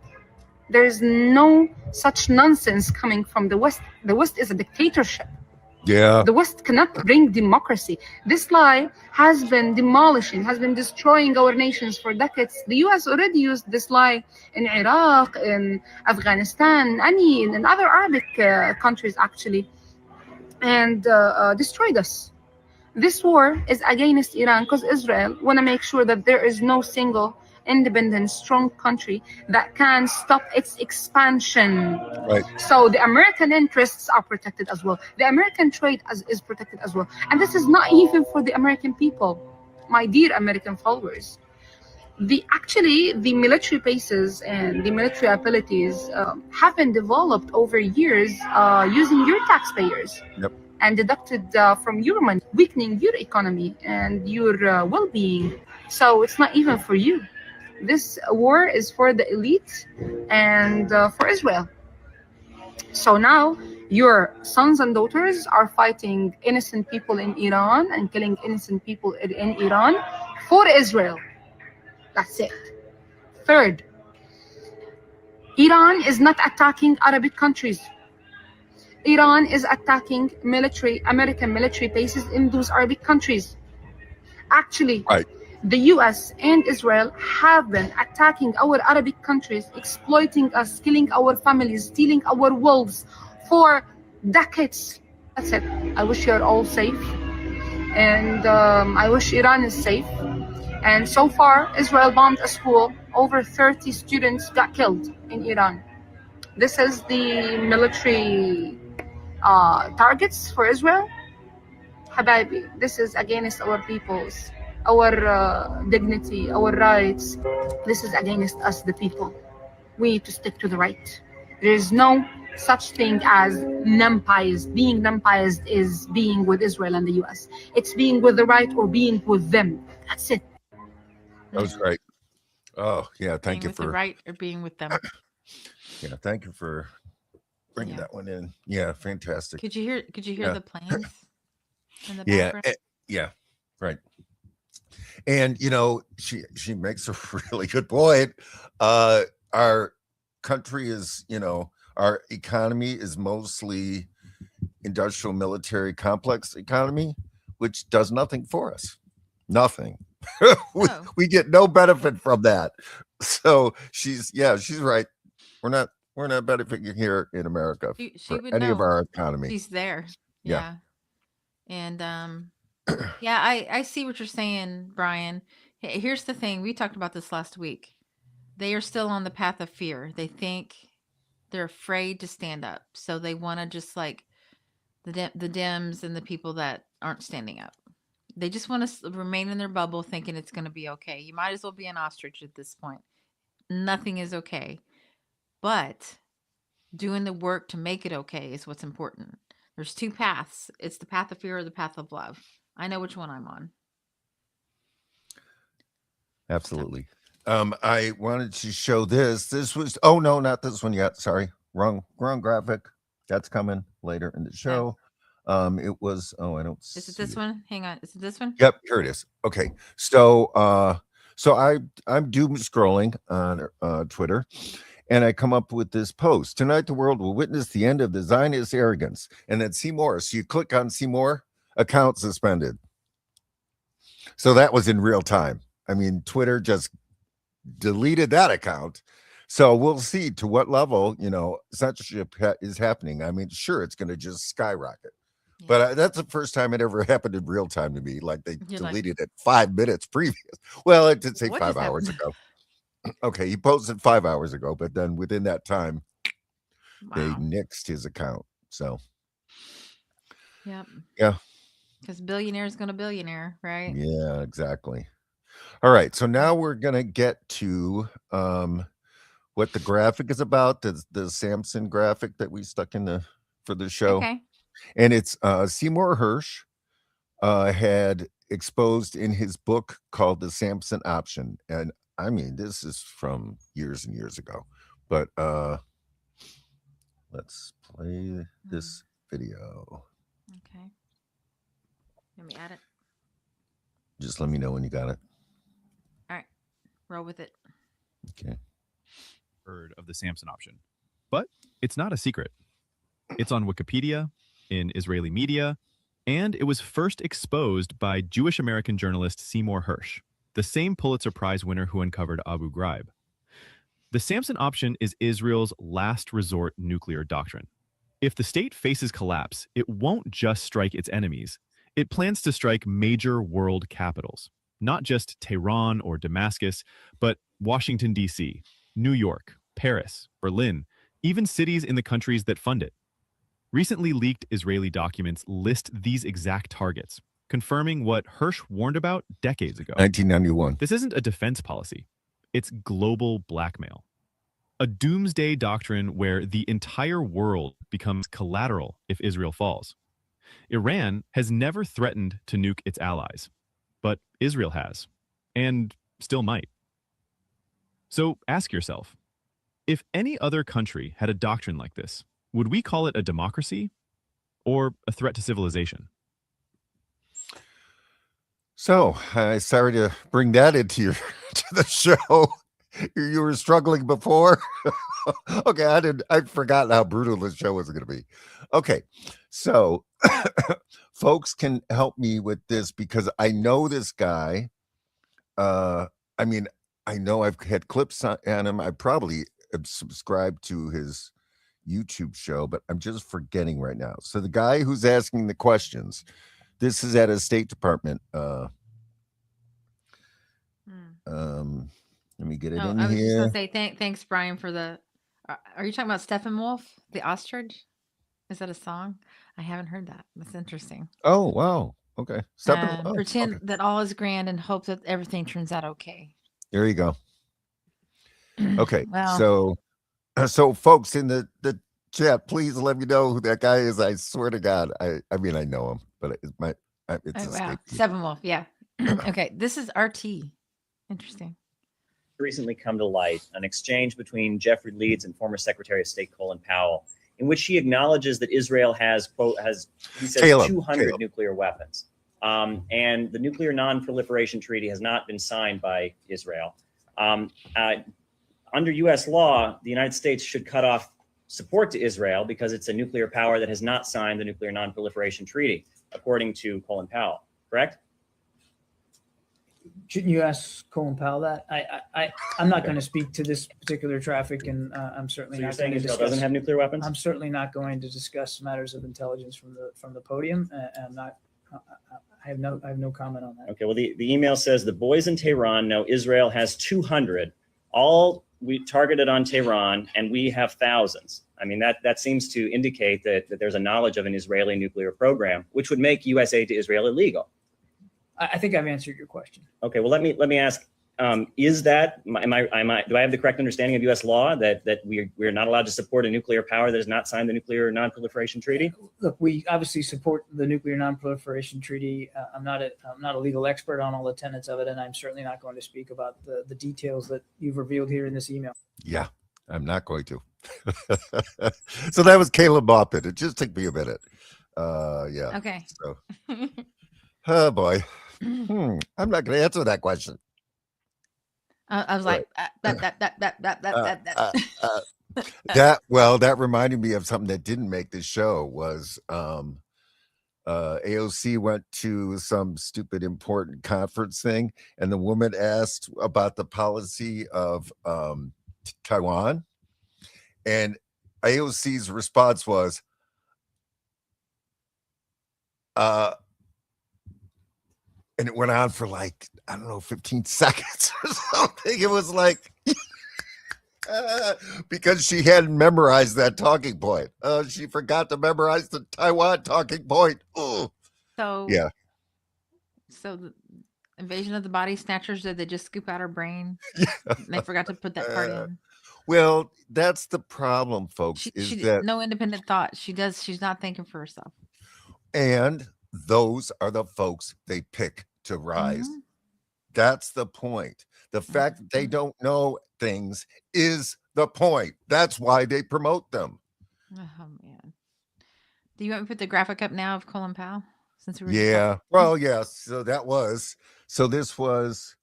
There is no such nonsense coming from the West. The West is a dictatorship. Yeah. The West cannot bring democracy. This lie has been demolishing, has been destroying our nations for decades. The US already used this lie in Iraq, in Afghanistan, in other Arabic countries actually, and destroyed us. This war is against Iran because Israel want to make sure that there is no single independent, strong country that can stop its expansion. Right. So the American interests are protected as well. The American trade is protected as well. And this is not even for the American people, my dear American followers. The military bases and the military abilities have been developed over years using your taxpayers. Yep. And deducted from your money, weakening your economy and your well-being. So it's not even for you. This war is for the elite and for Israel. So now your sons and daughters are fighting innocent people in Iran and killing innocent people in Iran for Israel. That's it. Third, Iran is not attacking Arabic countries. Iran is attacking American military bases in those Arabic countries. Actually, the US and Israel have been attacking our Arabic countries, exploiting us, killing our families, stealing our wealth for decades. That's it. I wish you're all safe. And I wish Iran is safe. And so far, Israel bombed a school. Over 30 students got killed in Iran. This is the military targets for Israel. Habibi, this is against our peoples, our dignity, our rights. This is against us, the people. We need to stick to the right. There is no such thing as numpized. Being numpized is being with Israel and the US. It's being with the right or being with them. That's it. That was great. Oh yeah, thank Being you with the for right or being with them. yeah, thank you for bringing Yeah. that one in. Yeah, fantastic. Could you hear Yeah. the planes in the Yeah, background? yeah, right. And you know, she makes a really good point. Our country is, you know, our economy is mostly industrial military complex economy, which does nothing for us. Nothing. we, No. we get no benefit from that. So she's right. We're not benefiting here in America She for would any of know. our economy. She's there. Yeah. Yeah. And yeah, I see what you're saying, Brian. Here's the thing. We talked about this last week. They are still on the path of fear. They think they're afraid to stand up. So they want to just like the Dems and the people that aren't standing up. They just want to remain in their bubble thinking it's going to be okay. You might as well be an ostrich at this point. Nothing is okay. But doing the work to make it okay is what's important. There's two paths. It's the path of fear or the path of love. I know which one I'm on. Absolutely. I wanted to show this. This was no, not this one yet. Sorry. Wrong graphic. That's coming later in the show. It was I don't see Is it this one? Hang on. Is it this one? Yep, here it is. Okay. So I'm doom scrolling on Twitter, and I come up with this post. Tonight the world will witness the end of the Zionist arrogance. And then see more. So you click on see more, account suspended. So that was in real time. I mean, Twitter just deleted that account. So we'll see to what level, you know, censorship is happening. I mean, sure, it's going to just skyrocket. Yeah. But that's the first time it ever happened in real time to me. Like they You're like, deleted it 5 minutes previous. Well, it did say what 5 just hours happened? ago. Okay, he posted 5 hours ago, but then within that time, they Wow. nixed his account. So Yep. yeah, Because billionaire is going to billionaire, right? yeah, exactly. All right, so now we're gonna get to what the graphic is about. The Samson graphic that we stuck in the for the show. Okay. And it's Seymour Hersh had exposed in his book called The Samson Option. And I mean, this is from years and years ago. But let's play this video. Okay. Let me add it. Just let me know when you got it. All right. Roll with it. Okay. Heard of the Samson option, but it's not a secret. It's on Wikipedia, in Israeli media, and it was first exposed by Jewish American journalist Seymour Hersh, the same Pulitzer Prize winner who uncovered Abu Ghraib. The Samson option is Israel's last resort nuclear doctrine. If the state faces collapse, it won't just strike its enemies. It plans to strike major world capitals, not just Tehran or Damascus, but Washington, D.C., New York, Paris, Berlin, even cities in the countries that fund it. Recently leaked Israeli documents list these exact targets, confirming what Hersh warned about decades ago. 1991. This isn't a defense policy. It's global blackmail. A doomsday doctrine where the entire world becomes collateral if Israel falls. Iran has never threatened to nuke its allies, but Israel has, and still might. So ask yourself, if any other country had a doctrine like this, would we call it a democracy or a threat to civilization? So, sorry to bring that into your to the show. You were struggling before. Okay, I'd forgotten how brutal this show was going to be. Okay, so folks can help me with this because I know this guy. I mean, I know I've had clips on him. I probably have subscribed to his YouTube show, but I'm just forgetting right now. So the guy who's asking the questions, this is at a State Department. Let me get it in I was just here. going to say thanks, Brian, for the. Are you talking about Steppenwolf, the ostrich? Is that a song? I haven't heard that. That's interesting. Oh, wow. Okay. Pretend okay. that all is grand and hope that everything turns out okay. There you go. Okay. Well, So folks in the chat, please let me know who that guy is. I swear to God, I mean I know him, but it's oh, wow. escaped me. Seven Wolf. Yeah. Okay. This is RT. Interesting. Recently come to light an exchange between Jeffrey Leeds and former Secretary of State Colin Powell, in which he acknowledges that Israel has, quote, he says, Caleb, 200 nuclear weapons. And the Nuclear Non-Proliferation Treaty has not been signed by Israel. Under U.S. law, the United States should cut off support to Israel because it's a nuclear power that has not signed the Nuclear Non-Proliferation Treaty, according to Colin Powell, correct? Shouldn't you ask Colin Powell that? I'm not going to speak to this particular traffic, and I'm certainly So you're not saying going to Israel discuss. doesn't have nuclear weapons? I'm certainly not going to discuss matters of intelligence from the podium, and I'm not. I have no comment on that. Okay. Well, the email says the boys in Tehran know Israel has 200, all we targeted on Tehran, and we have thousands. I mean, that seems to indicate that there's a knowledge of an Israeli nuclear program, which would make U.S. aid to Israel illegal. I think I've answered your question. Okay, well, let me ask: is that do I have the correct understanding of U.S. law that we're not allowed to support a nuclear power that has not signed the Nuclear Non-Proliferation Treaty? Look, we obviously support the Nuclear Non-Proliferation Treaty. I'm not a legal expert on all the tenets of it, and I'm certainly not going to speak about the details that you've revealed here in this email. Yeah, I'm not going to. So that was Caleb Moppet. It just took me a minute. Yeah. Okay. So, oh boy. I'm not going to answer that question. I was like, that reminded me of something that didn't make the show was AOC went to some stupid important conference thing, and the woman asked about the policy of Taiwan, and AOC's response was and it went on for like, I don't know, 15 seconds or something. It was like, because she hadn't memorized that talking point. She forgot to memorize the Taiwan talking point. Oh, so yeah. So the invasion of the body snatchers, did they just scoop out her brain? Yeah. They forgot to put that part in. Well, that's the problem, folks. She that no independent thought. She's not thinking for herself. And those are the folks they pick to rise. Mm-hmm. That's the point. The fact that they don't know things is the point. That's why they promote them. Oh man. Do you want me to put the graphic up now of Colin Powell? Since we were Yeah. Well, yes. So this was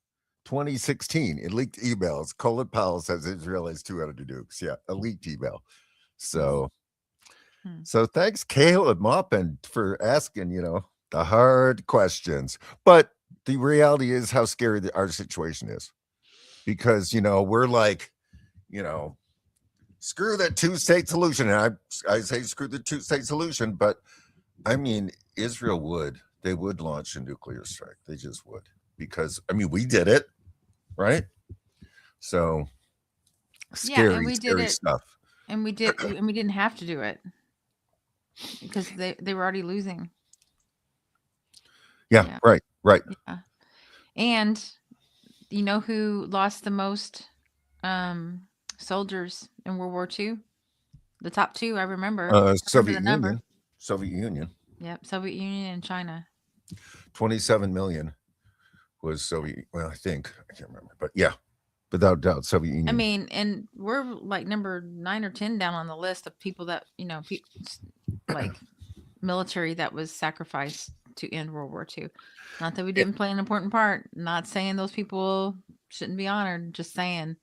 2016. It leaked emails. Colin Powell says Israel has 200 nukes. Yeah, a leaked email. So thanks, Caleb Maupin, for asking, the hard questions. But the reality is how scary our situation is. Because, we're like, screw that two-state solution. And I say screw the two-state solution, but I mean, Israel they would launch a nuclear strike. They just would. Because, I mean, we did it, right? So scary, and we scary did it, stuff. And we didn't have to do it because they were already losing. Yeah. Right. Yeah. And you know who lost the most soldiers in World War II? The top two, I remember. Soviet Union. Yep, Soviet Union and China. 27 million was Soviet. Well, I think I can't remember, but yeah, without doubt, Soviet Union. I mean, and we're like number 9 or 10 down on the list of people that like military that was sacrificed to end World War II. Not that we didn't play an important part. Not saying those people shouldn't be honored. Just saying,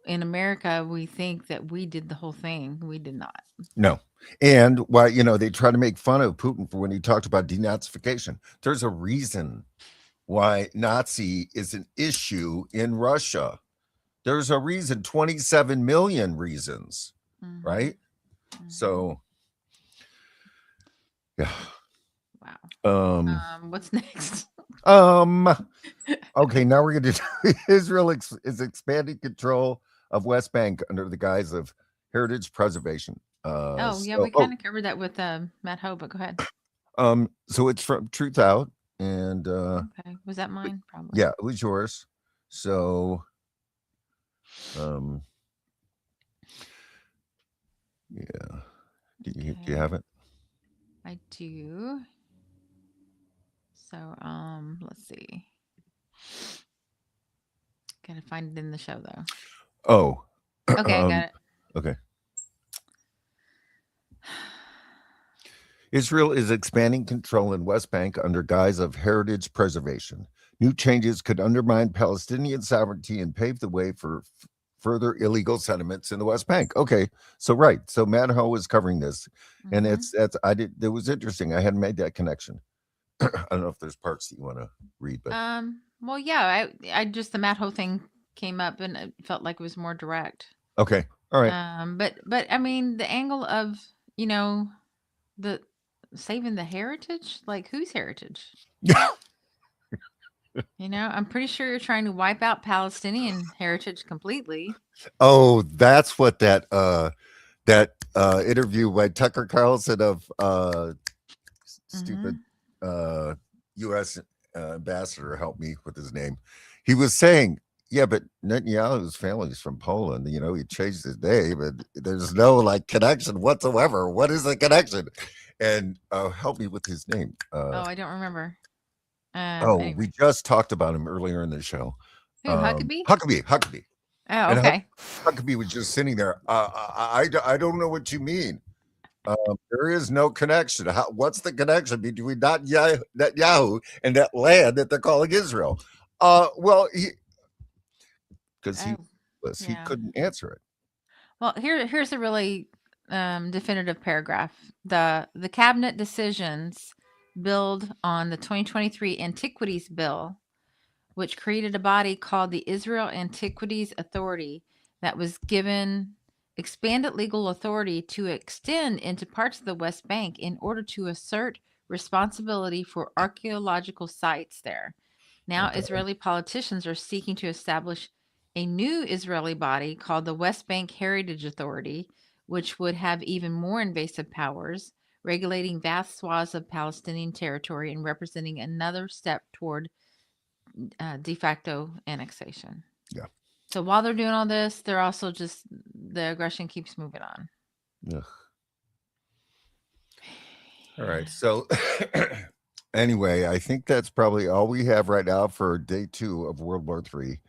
in America, we think that we did the whole thing. We did not. No. And why, they try to make fun of Putin for when he talked about denazification. There's a reason why Nazi is an issue in Russia. There's a reason, 27 million reasons, right? Mm-hmm. So, yeah. Wow. What's next? Okay, now we're going to do Israel is expanding control of West Bank under the guise of heritage preservation. We kind of covered that with Matt Ho, but go ahead. So it's from Truthout, and Okay. Was that mine? Probably. yeah, it was yours. So, yeah. Do you Okay. have it? I do. So, let's see. Gotta find it in the show though. Oh, Okay, I got it. okay. Israel is expanding control in West Bank under guise of heritage preservation. New changes could undermine Palestinian sovereignty and pave the way for further illegal settlements in the West Bank. Okay, so right, so Matt Ho was covering this, and Mhm. it was interesting. I hadn't made that connection. I don't know if there's parts that you want to read, but Well, yeah, I just the Matt Ho thing came up and it felt like it was more direct. okay, all right. But I mean the angle of the saving the heritage, like whose heritage? I'm pretty sure you're trying to wipe out Palestinian heritage completely. Oh, that's what that interview by Tucker Carlson of stupid U.S. ambassador helped me with his name. He was saying, yeah, but Netanyahu's family is from Poland. He changed his name, and there's no connection whatsoever. What is the connection? And help me with his name. I don't remember. Anyway. We just talked about him earlier in the show. Who, Huckabee? Huckabee. Oh, and okay. Huckabee was just sitting there. I don't know what you mean. There is no connection. What's the connection between Netanyahu and that land that they're calling Israel? Well, because he couldn't answer it. Well, here's a really definitive paragraph. The cabinet decisions build on the 2023 Antiquities Bill, which created a body called the Israel Antiquities Authority that was given expanded legal authority to extend into parts of the West Bank in order to assert responsibility for archaeological sites there. Now, Israeli politicians are seeking to establish a new Israeli body called the West Bank Heritage Authority, which would have even more invasive powers, regulating vast swaths of Palestinian territory and representing another step toward de facto annexation. Yeah. So while they're doing all this, they're also just the aggression keeps moving on. Ugh. All right. So anyway, I think that's probably all we have right now for day 2 of World War III.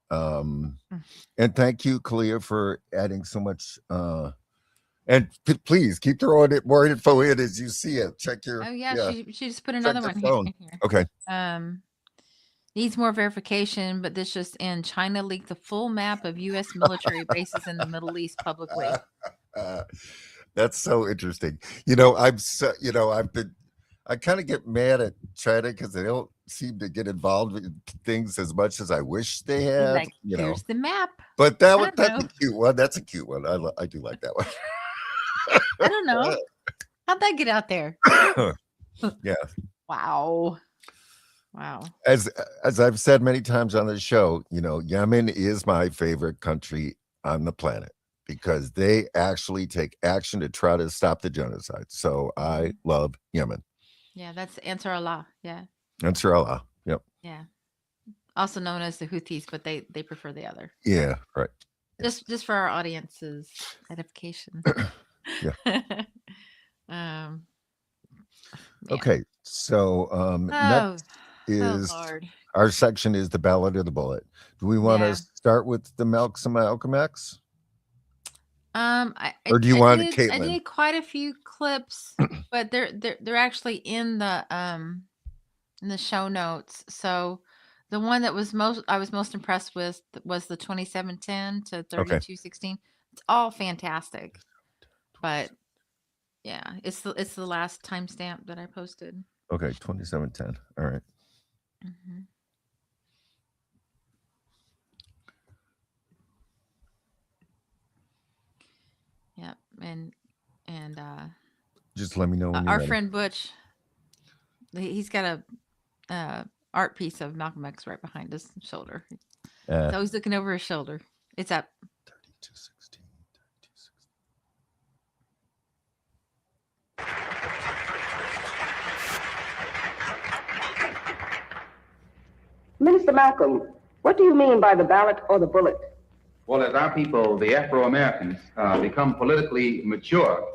And thank you, Kalia, for adding so much. And please keep throwing it more info in as you see it. Check your. Oh yeah. She just put another one here. Okay. Needs more verification, but this just in. China leaked the full map of U.S. military bases in the Middle East publicly. That's so interesting. I kind of get mad at China because they don't seem to get involved in things as much as I wish they had. Here's the map. But that's a cute one. That's a cute one. I do like that one. I don't know. How'd that get out there? Yeah. Wow. As I've said many times on the show, Yemen is my favorite country on the planet because they actually take action to try to stop the genocide. So I love Yemen. Yeah, that's Ansar Allah. Yeah. Ansar Allah. Yep. Yeah. Also known as the Houthis, but they prefer the other. Yeah, right. Just for our audience's edification. Yeah. Yeah. Okay. So next is our section is the Ballot of the Bullet. Do we want to start with the Malcolm X? Or do you want Caitlin? I did quite a few clips, but they're actually in the show notes. So the one that I was most impressed with was the 2710 to 3216. It's all fantastic. But yeah, it's the last timestamp that I posted. Okay, 2710. All right. Mm-hmm. Yep, and just let me know when our friend Butch. He's got a art piece of Malcolm X right behind his shoulder. He's always looking over his shoulder. It's up. 3216. Mr. Malcolm, what do you mean by the ballot or the bullet? Well, as our people, the Afro-Americans, become politically mature,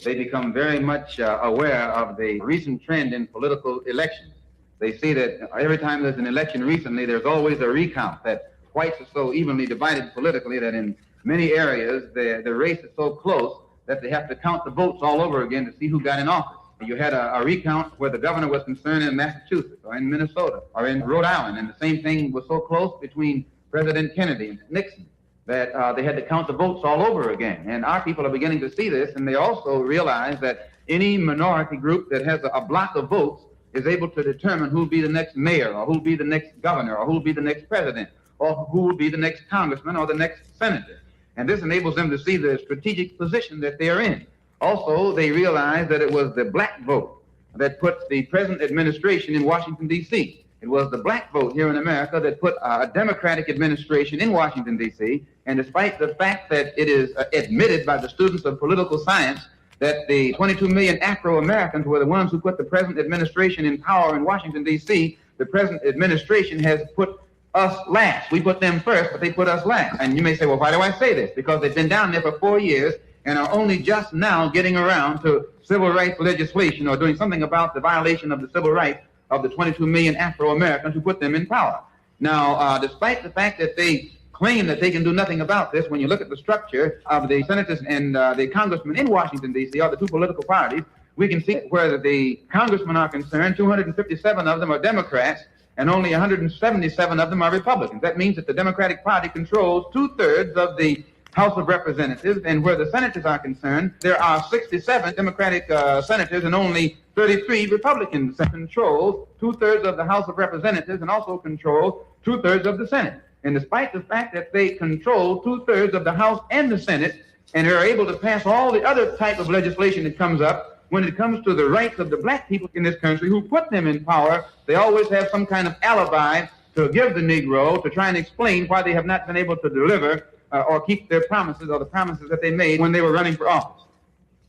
they become very much aware of the recent trend in political elections. They see that every time there's an election recently, there's always a recount, that whites are so evenly divided politically that in many areas the race is so close that they have to count the votes all over again to see who got in office. You had a recount where the governor was concerned in Massachusetts or in Minnesota or in Rhode Island, and the same thing was so close between President Kennedy and Nixon that they had to count the votes all over again. And our people are beginning to see this, and they also realize that any minority group that has a block of votes is able to determine who will be the next mayor or who will be the next governor or who will be the next president or who will be the next congressman or the next senator. And this enables them to see the strategic position that they are in. Also, they realize that it was the black vote that put the present administration in Washington, D.C. It was the black vote here in America that put a Democratic administration in Washington, D.C. And despite the fact that it is admitted by the students of political science that the 22 million Afro-Americans were the ones who put the present administration in power in Washington, D.C., the present administration has put us last. We put them first, but they put us last. And you may say, well, why do I say this? Because they've been down there for 4 years and are only just now getting around to civil rights legislation or doing something about the violation of the civil rights of the 22 million Afro-Americans who put them in power. Now, despite the fact that they claim that they can do nothing about this, when you look at the structure of the senators and the congressmen in Washington, D.C., or the two political parties, we can see where the congressmen are concerned, 257 of them are Democrats, and only 177 of them are Republicans. That means that the Democratic Party controls 2/3 of the House of Representatives, and where the senators are concerned, there are 67 Democratic senators and only 33 Republicans. Control 2/3 of the House of Representatives and also control 2/3 of the Senate. And despite the fact that they control 2/3 of the House and the Senate, and are able to pass all the other type of legislation that comes up, when it comes to the rights of the black people in this country who put them in power, they always have some kind of alibi to give the Negro to try and explain why they have not been able to deliver or keep their promises or the promises that they made when they were running for office.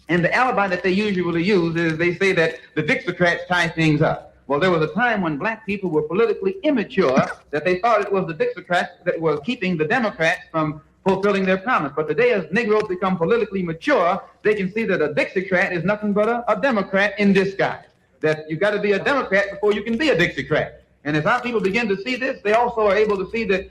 And the alibi that they usually use is they say that the Dixiecrats tie things up. Well, there was a time when black people were politically immature that they thought it was the Dixiecrats that was keeping the Democrats from fulfilling their promise. But today, as Negroes become politically mature, they can see that a Dixiecrat is nothing but a Democrat in disguise. That you got to be a Democrat before you can be a Dixiecrat. And as our people begin to see this, they also are able to see that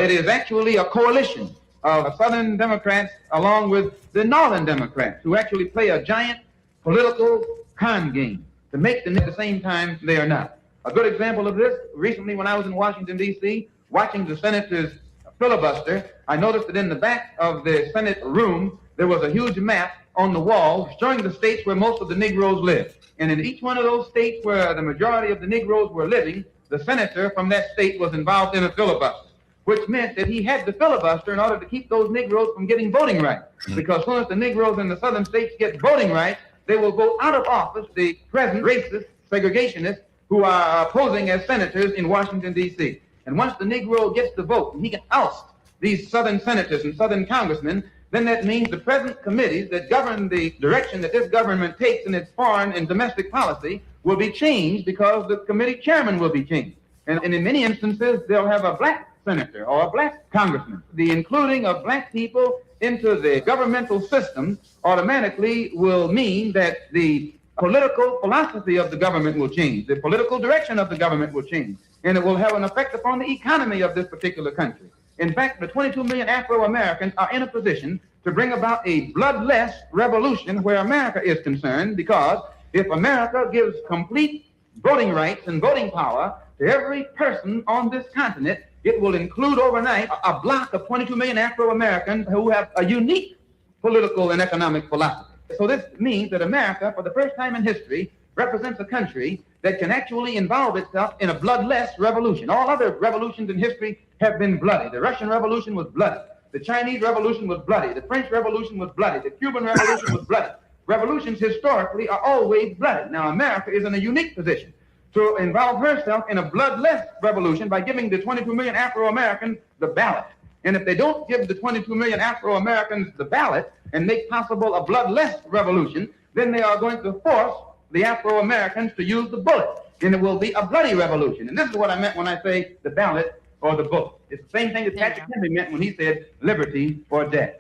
it is actually a coalition of Southern Democrats along with the Northern Democrats who actually play a giant political con game to make them at the same time they are not. A good example of this, recently when I was in Washington, D.C., watching the senators filibuster, I noticed that in the back of the Senate room, there was a huge map on the wall showing the states where most of the Negroes live. And in each one of those states where the majority of the Negroes were living, the senator from that state was involved in a filibuster, which meant that he had to filibuster in order to keep those Negroes from getting voting rights. Because as soon as the Negroes in the southern states get voting rights, they will vote out of office the present racist segregationists who are posing as senators in Washington, D.C. And once the Negro gets the vote, and he can oust these southern senators and southern congressmen, then that means the present committees that govern the direction that this government takes in its foreign and domestic policy will be changed because the committee chairman will be changed. And in many instances, they'll have a black senator or a black congressman. The including of black people into the governmental system automatically will mean that the political philosophy of the government will change. The political direction of the government will change. And it will have an effect upon the economy of this particular country. In fact, the 22 million Afro-Americans are in a position to bring about a bloodless revolution where America is concerned, because if America gives complete voting rights and voting power to every person on this continent, it will include overnight a block of 22 million Afro-Americans who have a unique political and economic philosophy. So this means that America, for the first time in history, represents a country that can actually involve itself in a bloodless revolution. All other revolutions in history have been bloody. The Russian Revolution was bloody. The Chinese Revolution was bloody. The French Revolution was bloody. The Cuban Revolution was bloody. Revolutions historically are always bloody. Now, America is in a unique position to involve herself in a bloodless revolution by giving the 22 million Afro-Americans the ballot. And if they don't give the 22 million Afro-Americans the ballot and make possible a bloodless revolution, then they are going to force the Afro-Americans to use the bullet. and it will be a bloody revolution. And this is what I meant when I say the ballot or the vote. It's the same thing that Patrick Henry meant when he said liberty or death.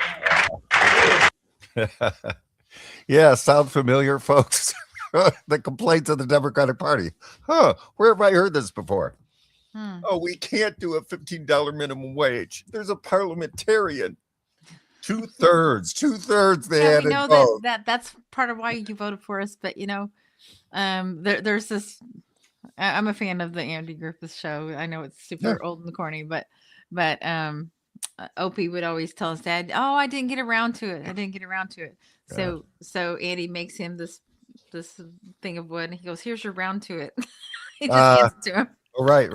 Yeah, sound familiar, folks? The complaints of the Democratic Party. Where have I heard this before? Oh, we can't do a $15 minimum wage. There's a parliamentarian. Two-thirds. They Yeah, had we know it vote. that's part of why you voted for us. But there's this. I'm a fan of the Andy Griffith Show. I know it's super old and corny, but Opie would always tell his dad, "Oh, I didn't get around to it. So Andy makes him this thing of wood, and he goes, "Here's your round to it." He just hands it to him. Oh, right.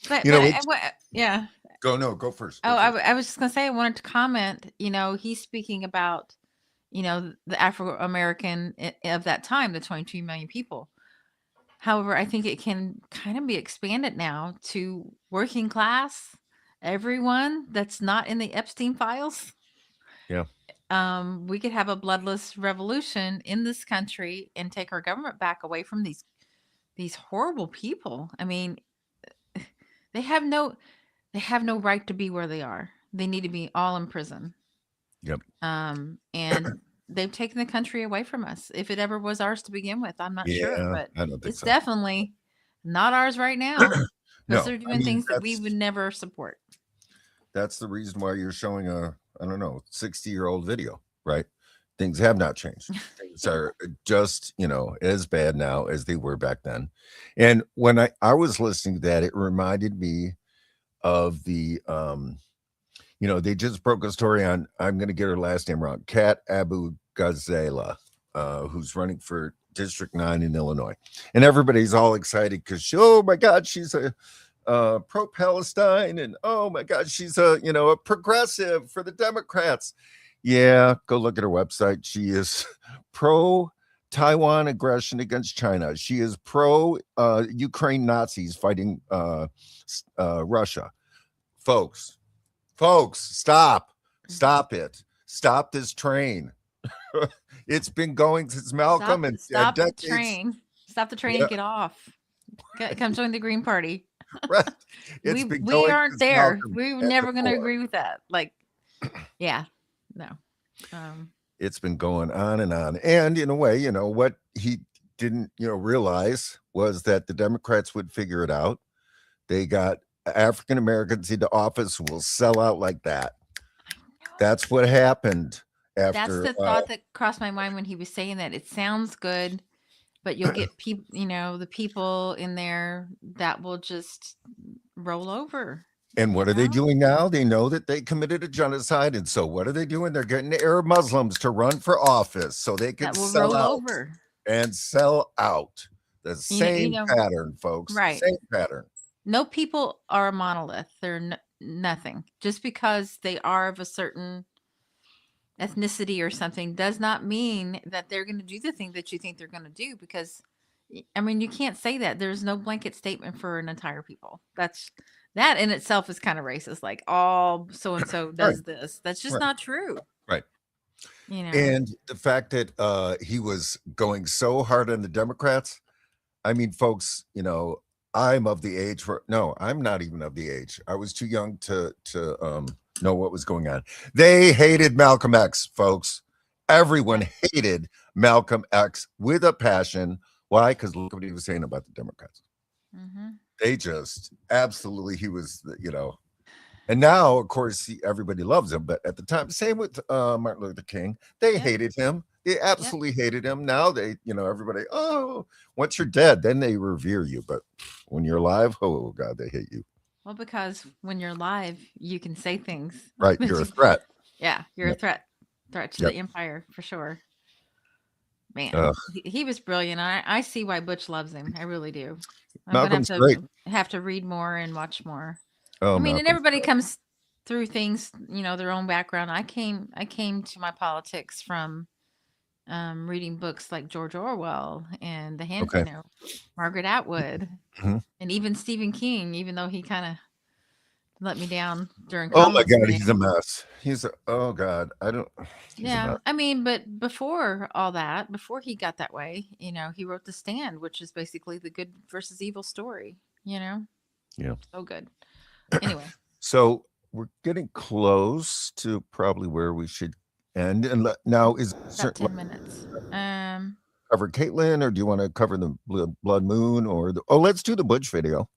But, yeah. Go first. I was just gonna say, I wanted to comment. He's speaking about, the Afro-American of that time, the 22 million people. However, I think it can kind of be expanded now to working class, everyone that's not in the Epstein files. Yeah. We could have a bloodless revolution in this country and take our government back away from these horrible people. I mean, they have no right to be where they are. They need to be all in prison. Yep. And they've taken the country away from us. If it ever was ours to begin with, I'm not sure, but I don't think it's so. definitely not ours right now. Because No, they're doing things that we would never support. That's the reason why you're showing a 60-year-old video, right? Things have not changed. Things are just, as bad now as they were back then. And when I was listening to that, it reminded me of the, they just broke a story on, I'm going to get her last name wrong, Kat Abu Ghazala, who's running for District 9 in Illinois. And everybody's all excited because, oh my God, she's a pro-Palestine, and oh my God, she's a progressive for the Democrats. Yeah, go look at her website. She is pro-Taiwan aggression against China. She is pro-Ukraine Nazis fighting Russia. Folks, stop it. Stop this train. It's been going since Malcolm Stop the decades. train. Stop the train and get off. Come join the Green Party. Right. We aren't there. We're never going to agree with that. Yeah, no. It's been going on and on. And in a way, what he didn't, realize was that the Democrats would figure it out. They got African Americans into office who will sell out like that. That's what happened after. That's the thought that crossed my mind when he was saying that. It sounds good, but you'll get people, the people in there that will just roll over. And what are they doing now? They know that they committed a genocide. And so what are they doing? They're getting Arab Muslims to run for office so they can sell out and sell out. The same pattern, folks. Right. Same pattern. No people are a monolith. They're nothing. Just because they are of a certain ethnicity or something does not mean that they're going to do the thing that you think they're going to do, because you can't say that. There's no blanket statement for an entire people. That in itself is kind of racist. Like, all so-and-so does this. That's just not true. Right. And the fact that he was going so hard on the Democrats, folks, I'm of the age I'm not even of the age. I was too young to know what was going on. They hated Malcolm X, folks. Everyone hated Malcolm X with a passion. Why? Because look what he was saying about the Democrats. Mm-hmm. They just absolutely, he was, and now, of course, everybody loves him. But at the time, same with Martin Luther King, they hated him. They absolutely hated him. Now they, everybody, once you're dead, then they revere you. But when you're alive, oh God, they hate you. Well, because when you're alive, you can say things. Right. You're a threat. Yeah. You're a threat to the empire for sure. Man, he was brilliant. I see why Butch loves him. I really do. Malcolm's great. Have to read more and watch more. Oh, and everybody comes through things, their own background. I came to my politics from reading books like George Orwell and Margaret Atwood, and even Stephen King, even though he kind of let me down during Oh my comments God, today. he's a mess. Oh God, he's a Yeah, mess. I mean, but before all that, before he got that way, he wrote The Stand, which is basically the good versus evil story. Yeah. So good. Anyway, So we're getting close to probably where we should end. And now is about 10 minutes. cover Caitlin, or do you want to cover the blood moon, or let's do the Butch video.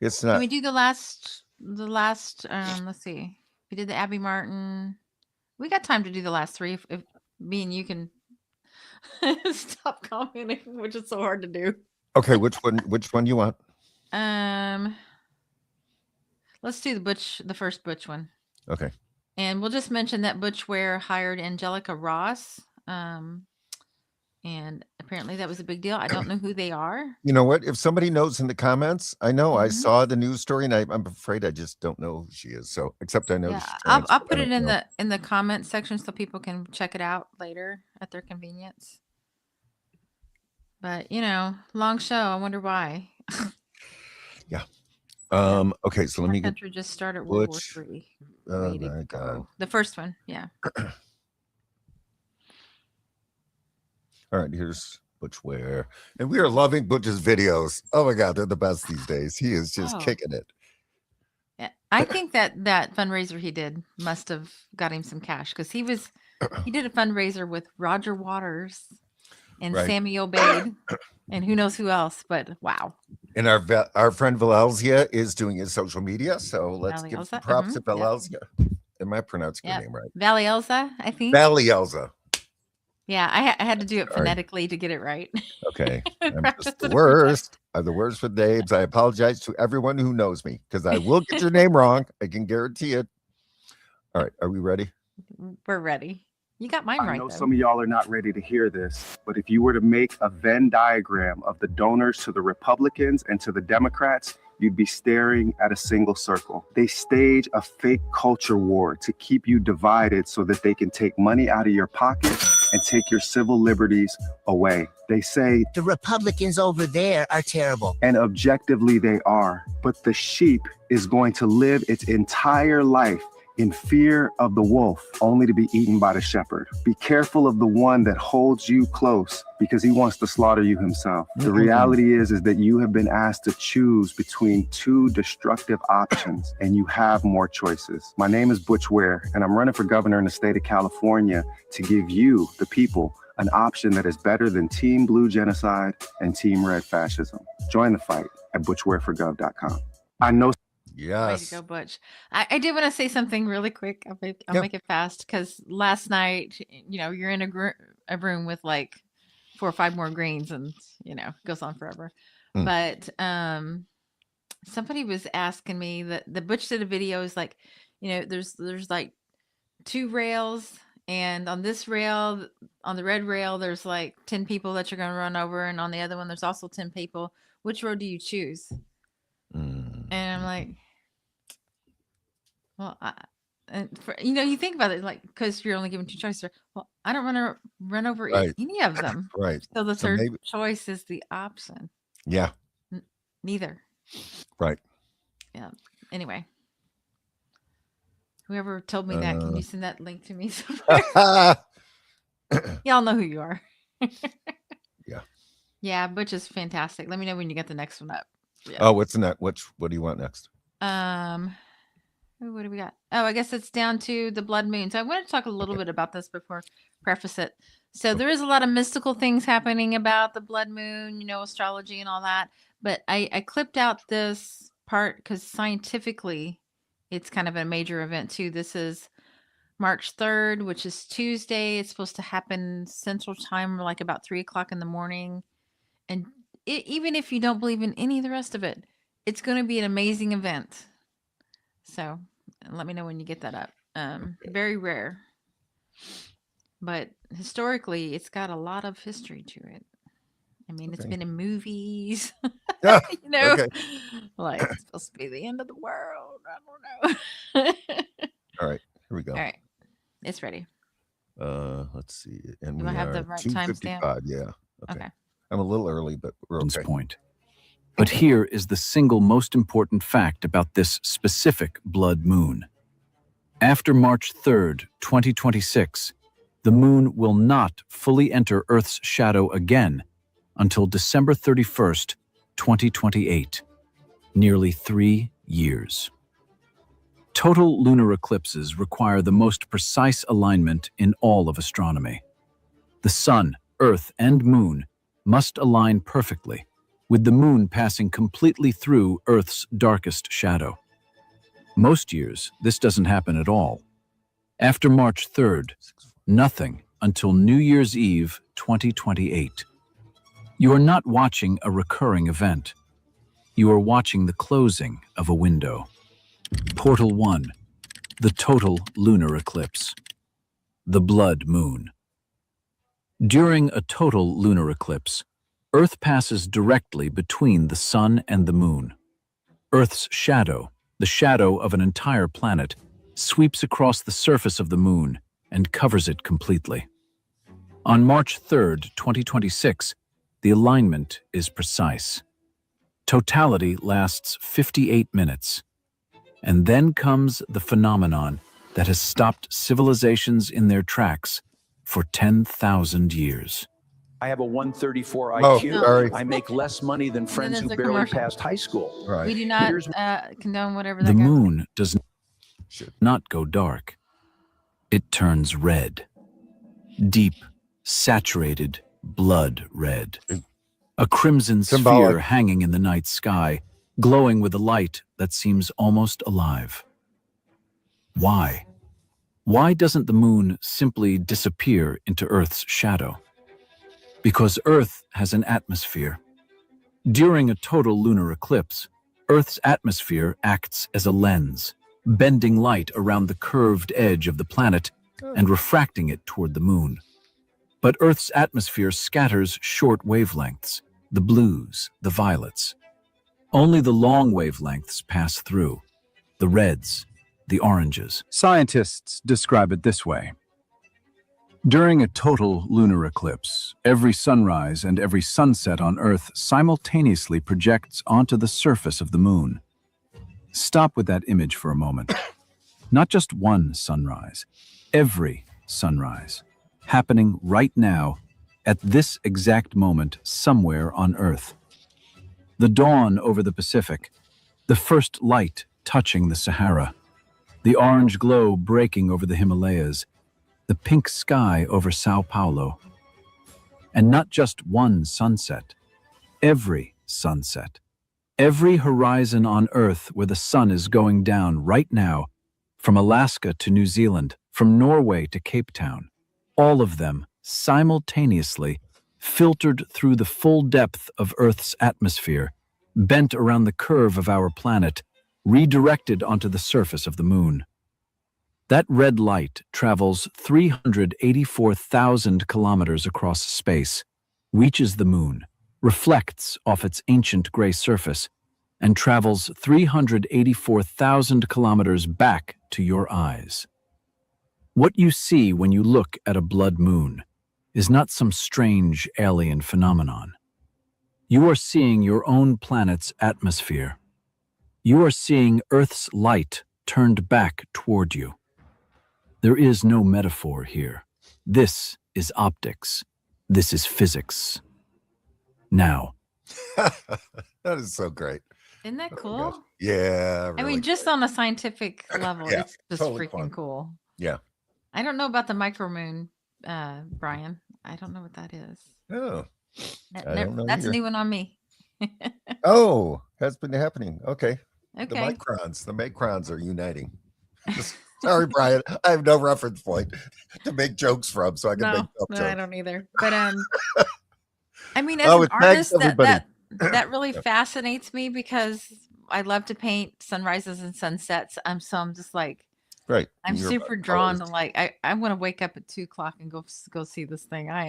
It's not. Can we do the last? Let's see. We did the Abby Martin. We got time to do the last three. If me and you can stop commenting, which is so hard to do. Okay, which one you want? Let's do the first Butch one. Okay. And we'll just mention that Butch Ware hired Angelica Ross. And apparently that was a big deal. I don't know who they are. You know what? If somebody knows in the comments, I know I Mhm. saw the news story, and I'm afraid I just don't know who she is. So, except I know Yeah, she's I'll trans, put I it don't know. in the comment section so people can check it out later at their convenience. But long show. I wonder why. Yeah. Okay, so let Our me get country just started World War Butch. III. Oh Way to my go. God. The first one, yeah. All right, here's Butch Ware. And we are loving Butch's videos. Oh my God, they're the best these days. He is just Oh. kicking it. Yeah, I think that fundraiser he did must have got him some cash because he did a fundraiser with Roger Waters and Right. Sammy Obeid and who knows who else, but wow. And our friend Valencia is doing his social media. So let's give some Valielza, props to yep. Valencia. Am I pronouncing your Yep. name right? Valielza, I think. Valielza. Yeah, I had to do it Sorry. phonetically to get it right. Okay. I'm Practice just it the a few times. worst. I'm the worst with names. I apologize to everyone who knows me because I will get your name wrong. I can guarantee it. All right. Are we ready? We're ready. You got mine I right, know though. some of y'all are not ready to hear this, but if you were to make a Venn diagram of the donors to the Republicans and to the Democrats, you'd be staring at a single circle. They stage a fake culture war to keep you divided so that they can take money out of your pocket and take your civil liberties away. They say the Republicans over there are terrible. And objectively they are. But the sheep is going to live its entire life in fear of the wolf, only to be eaten by the shepherd. Be careful of the one that holds you close because he wants to slaughter you himself. The reality is that you have been asked to choose between two destructive options and you have more choices. My name is Butch Ware and I'm running for governor in the state of California to give you, the people, an option that is better than Team Blue genocide and Team Red fascism. Join the fight at butchwareforgov.com. I know. Yes. Way to go, Butch. I did want to say something really quick. I'll make it fast because last night, you're in a room with like 4 or 5 more greens, and it goes on forever. But somebody was asking me that the Butch did a video. Is like, there's like 2 rails, and on this rail, on the red rail, there's like 10 people that you're going to run over, and on the other one, there's also 10 people. Which road do you choose? And I'm like, well, you think about it, like, because you're only given 2 choices. Well, I don't want to run over any of them. Right. So the So third maybe- choice is the option. Yeah. Neither. Right. Yeah. Anyway. Whoever told me that, can you send that link to me somewhere? Y'all know who you are. Yeah. Yeah, Butch is fantastic. Let me know when you get the next one up. Yeah. Oh, what's the next? What do you want next? What do we got? Oh, I guess it's down to the blood moon. So I want to talk a little bit about this before preface it. So there is a lot of mystical things happening about the blood moon, astrology and all that. But I clipped out this part because scientifically, it's kind of a major event too. This is March 3rd, which is Tuesday. It's supposed to happen Central Time, like about 3:00 in the morning. And even if you don't believe in any of the rest of it, it's going to be an amazing event. So let me know when you get that up. Very rare. But historically, it's got a lot of history to it. I mean, it's been in movies. Okay. Like it's supposed to be the end of the world. I don't know. All right. Here we go. All right. It's ready. Let's see. And Do we I have are the right 2:55. timestamp? Yeah. Okay. I'm a little early, but we're okay. Point. But here is the single most important fact about this specific blood moon. After March 3rd, 2026, the moon will not fully enter Earth's shadow again until December 31st, 2028, nearly 3 years. Total lunar eclipses require the most precise alignment in all of astronomy. The sun, Earth, and moon must align perfectly, with the moon passing completely through Earth's darkest shadow. Most years, this doesn't happen at all. After March 3rd, nothing until New Year's Eve 2028. You are not watching a recurring event. You are watching the closing of a window. Portal 1, the total lunar eclipse. The blood moon. During a total lunar eclipse, Earth passes directly between the sun and the moon. Earth's shadow, the shadow of an entire planet, sweeps across the surface of the moon and covers it completely. On March 3rd, 2026, the alignment is precise. Totality lasts 58 minutes. And then comes the phenomenon that has stopped civilizations in their tracks for 10,000 years. I have a 134 Oh, IQ. sorry. I make less money than friends who there's a barely commercial. passed high school. Right. We do not Here's- condone whatever The that guy moon does not go dark. It turns red. Deep, saturated blood red. A crimson Symbolic. sphere hanging in the night sky, glowing with a light that seems almost alive. Why? Why doesn't the moon simply disappear into Earth's shadow? Because Earth has an atmosphere. During a total lunar eclipse, Earth's atmosphere acts as a lens, bending light around the curved edge of the planet and refracting it toward the moon. But Earth's atmosphere scatters short wavelengths, the blues, the violets. Only the long wavelengths pass through, the reds, the oranges. Scientists describe it this way. During a total lunar eclipse, every sunrise and every sunset on Earth simultaneously projects onto the surface of the moon. Stop with that image for a moment. Not just one sunrise, every sunrise, happening right now, at this exact moment, somewhere on Earth. The dawn over the Pacific, the first light touching the Sahara, the orange glow breaking over the Himalayas, the pink sky over Sao Paulo. And not just one sunset, every sunset. Every horizon on Earth where the sun is going down right now, from Alaska to New Zealand, from Norway to Cape Town, all of them simultaneously filtered through the full depth of Earth's atmosphere, bent around the curve of our planet, redirected onto the surface of the moon. That red light travels 384,000 kilometers across space, reaches the moon, reflects off its ancient gray surface, and travels 384,000 kilometers back to your eyes. What you see when you look at a blood moon is not some strange alien phenomenon. You are seeing your own planet's atmosphere. You are seeing Earth's light turned back toward you. There is no metaphor here. This is optics. This is physics. Now. That is so great. Isn't that Oh my cool? gosh. Yeah. I Really. mean, just on a scientific level, Yeah, it's just totally freaking fun. cool. Yeah. I don't know about the micromoon, Brian. I don't know what that is. Oh. That- I don't know that's either. a new one on me. Oh, has been happening. Okay. The Okay. Microns are uniting. Sorry, Brian. I have no reference point to make jokes from, so I can make No, up no, jokes. I don't either. But I mean, as Oh, an it tags artist, everybody. that really fascinates me because I love to paint sunrises and sunsets. So I'm just like, Right. I'm You're super about drawn to colors. like I want to wake up at 2:00 and go see this thing. I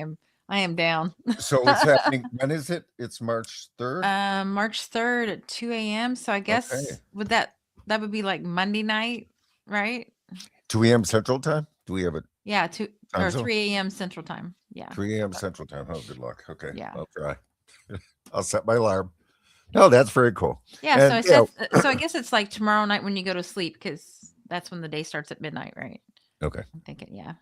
am down. So it's happening. When is it? It's March 3rd. March 3rd at 2 a.m. So I guess Okay. would that would be like Monday night, right? 2 a.m. Central Time. Do we have it? Yeah, 2 Time or zone? 3 a.m. Central Time. Yeah. 3 a.m. Central Time. Oh, good luck. Okay. Yeah. I'll try. I'll set my alarm. No, that's very cool. Yeah, And, so I you said, know, so I guess it's like tomorrow night when you go to sleep, because that's when the day starts at midnight, right? okay. I'm thinking, yeah.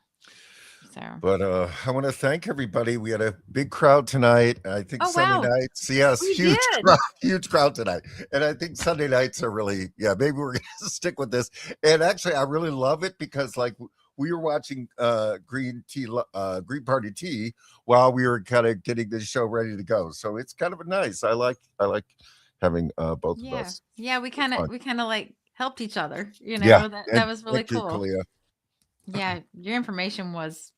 So. But I want to thank everybody. We had a big crowd tonight. I think Oh, Sunday wow. nights, yes, We huge did. crowd, huge crowd tonight. And I think Sunday nights are really, yeah, maybe we're going to stick with this. And actually, I really love it because like we were watching Green Party Tea while we were kind of getting the show ready to go. So it's kind of nice. I like having both of us. Yeah, we kind Fun. of like helped each other, you know. Yeah, That was really thank you, cool. Kalia. Yeah, your information was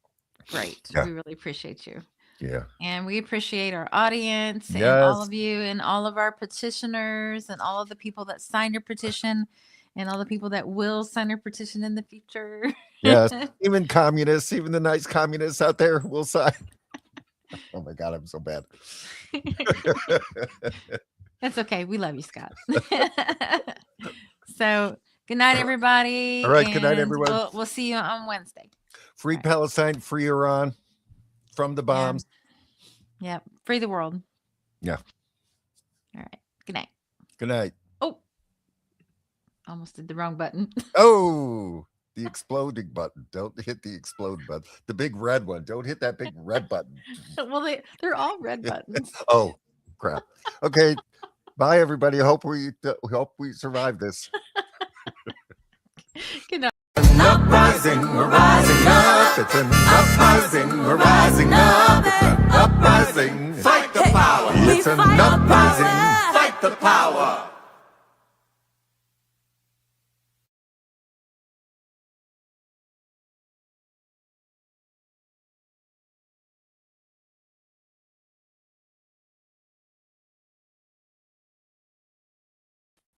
great. Yeah. We really appreciate you. Yeah. And we appreciate our audience and Yes. all of you and all of our petitioners and all of the people that signed your petition and all the people that will sign your petition in the future. Yes. Even communists, even the nice communists out there will sign. Oh my God, I'm so bad. That's okay. We love you, Scott. So good night, everybody. All right, good night, and everyone. We'll see you on Wednesday. Free Palestine, free Iran from the bombs. Yeah. Free the world. Yeah. All right. Good night. Good night. Oh, almost did the wrong button. Oh, the exploding button. Don't hit the explode button. The big red one. Don't hit that big red button. Well, they're all red buttons. Oh, crap. Okay. Bye, everybody. Hope we survive this. Good night. Uprising, we're rising up. It's an uprising, we're rising up. It's an uprising. Fight the power. It's an uprising. Fight the power.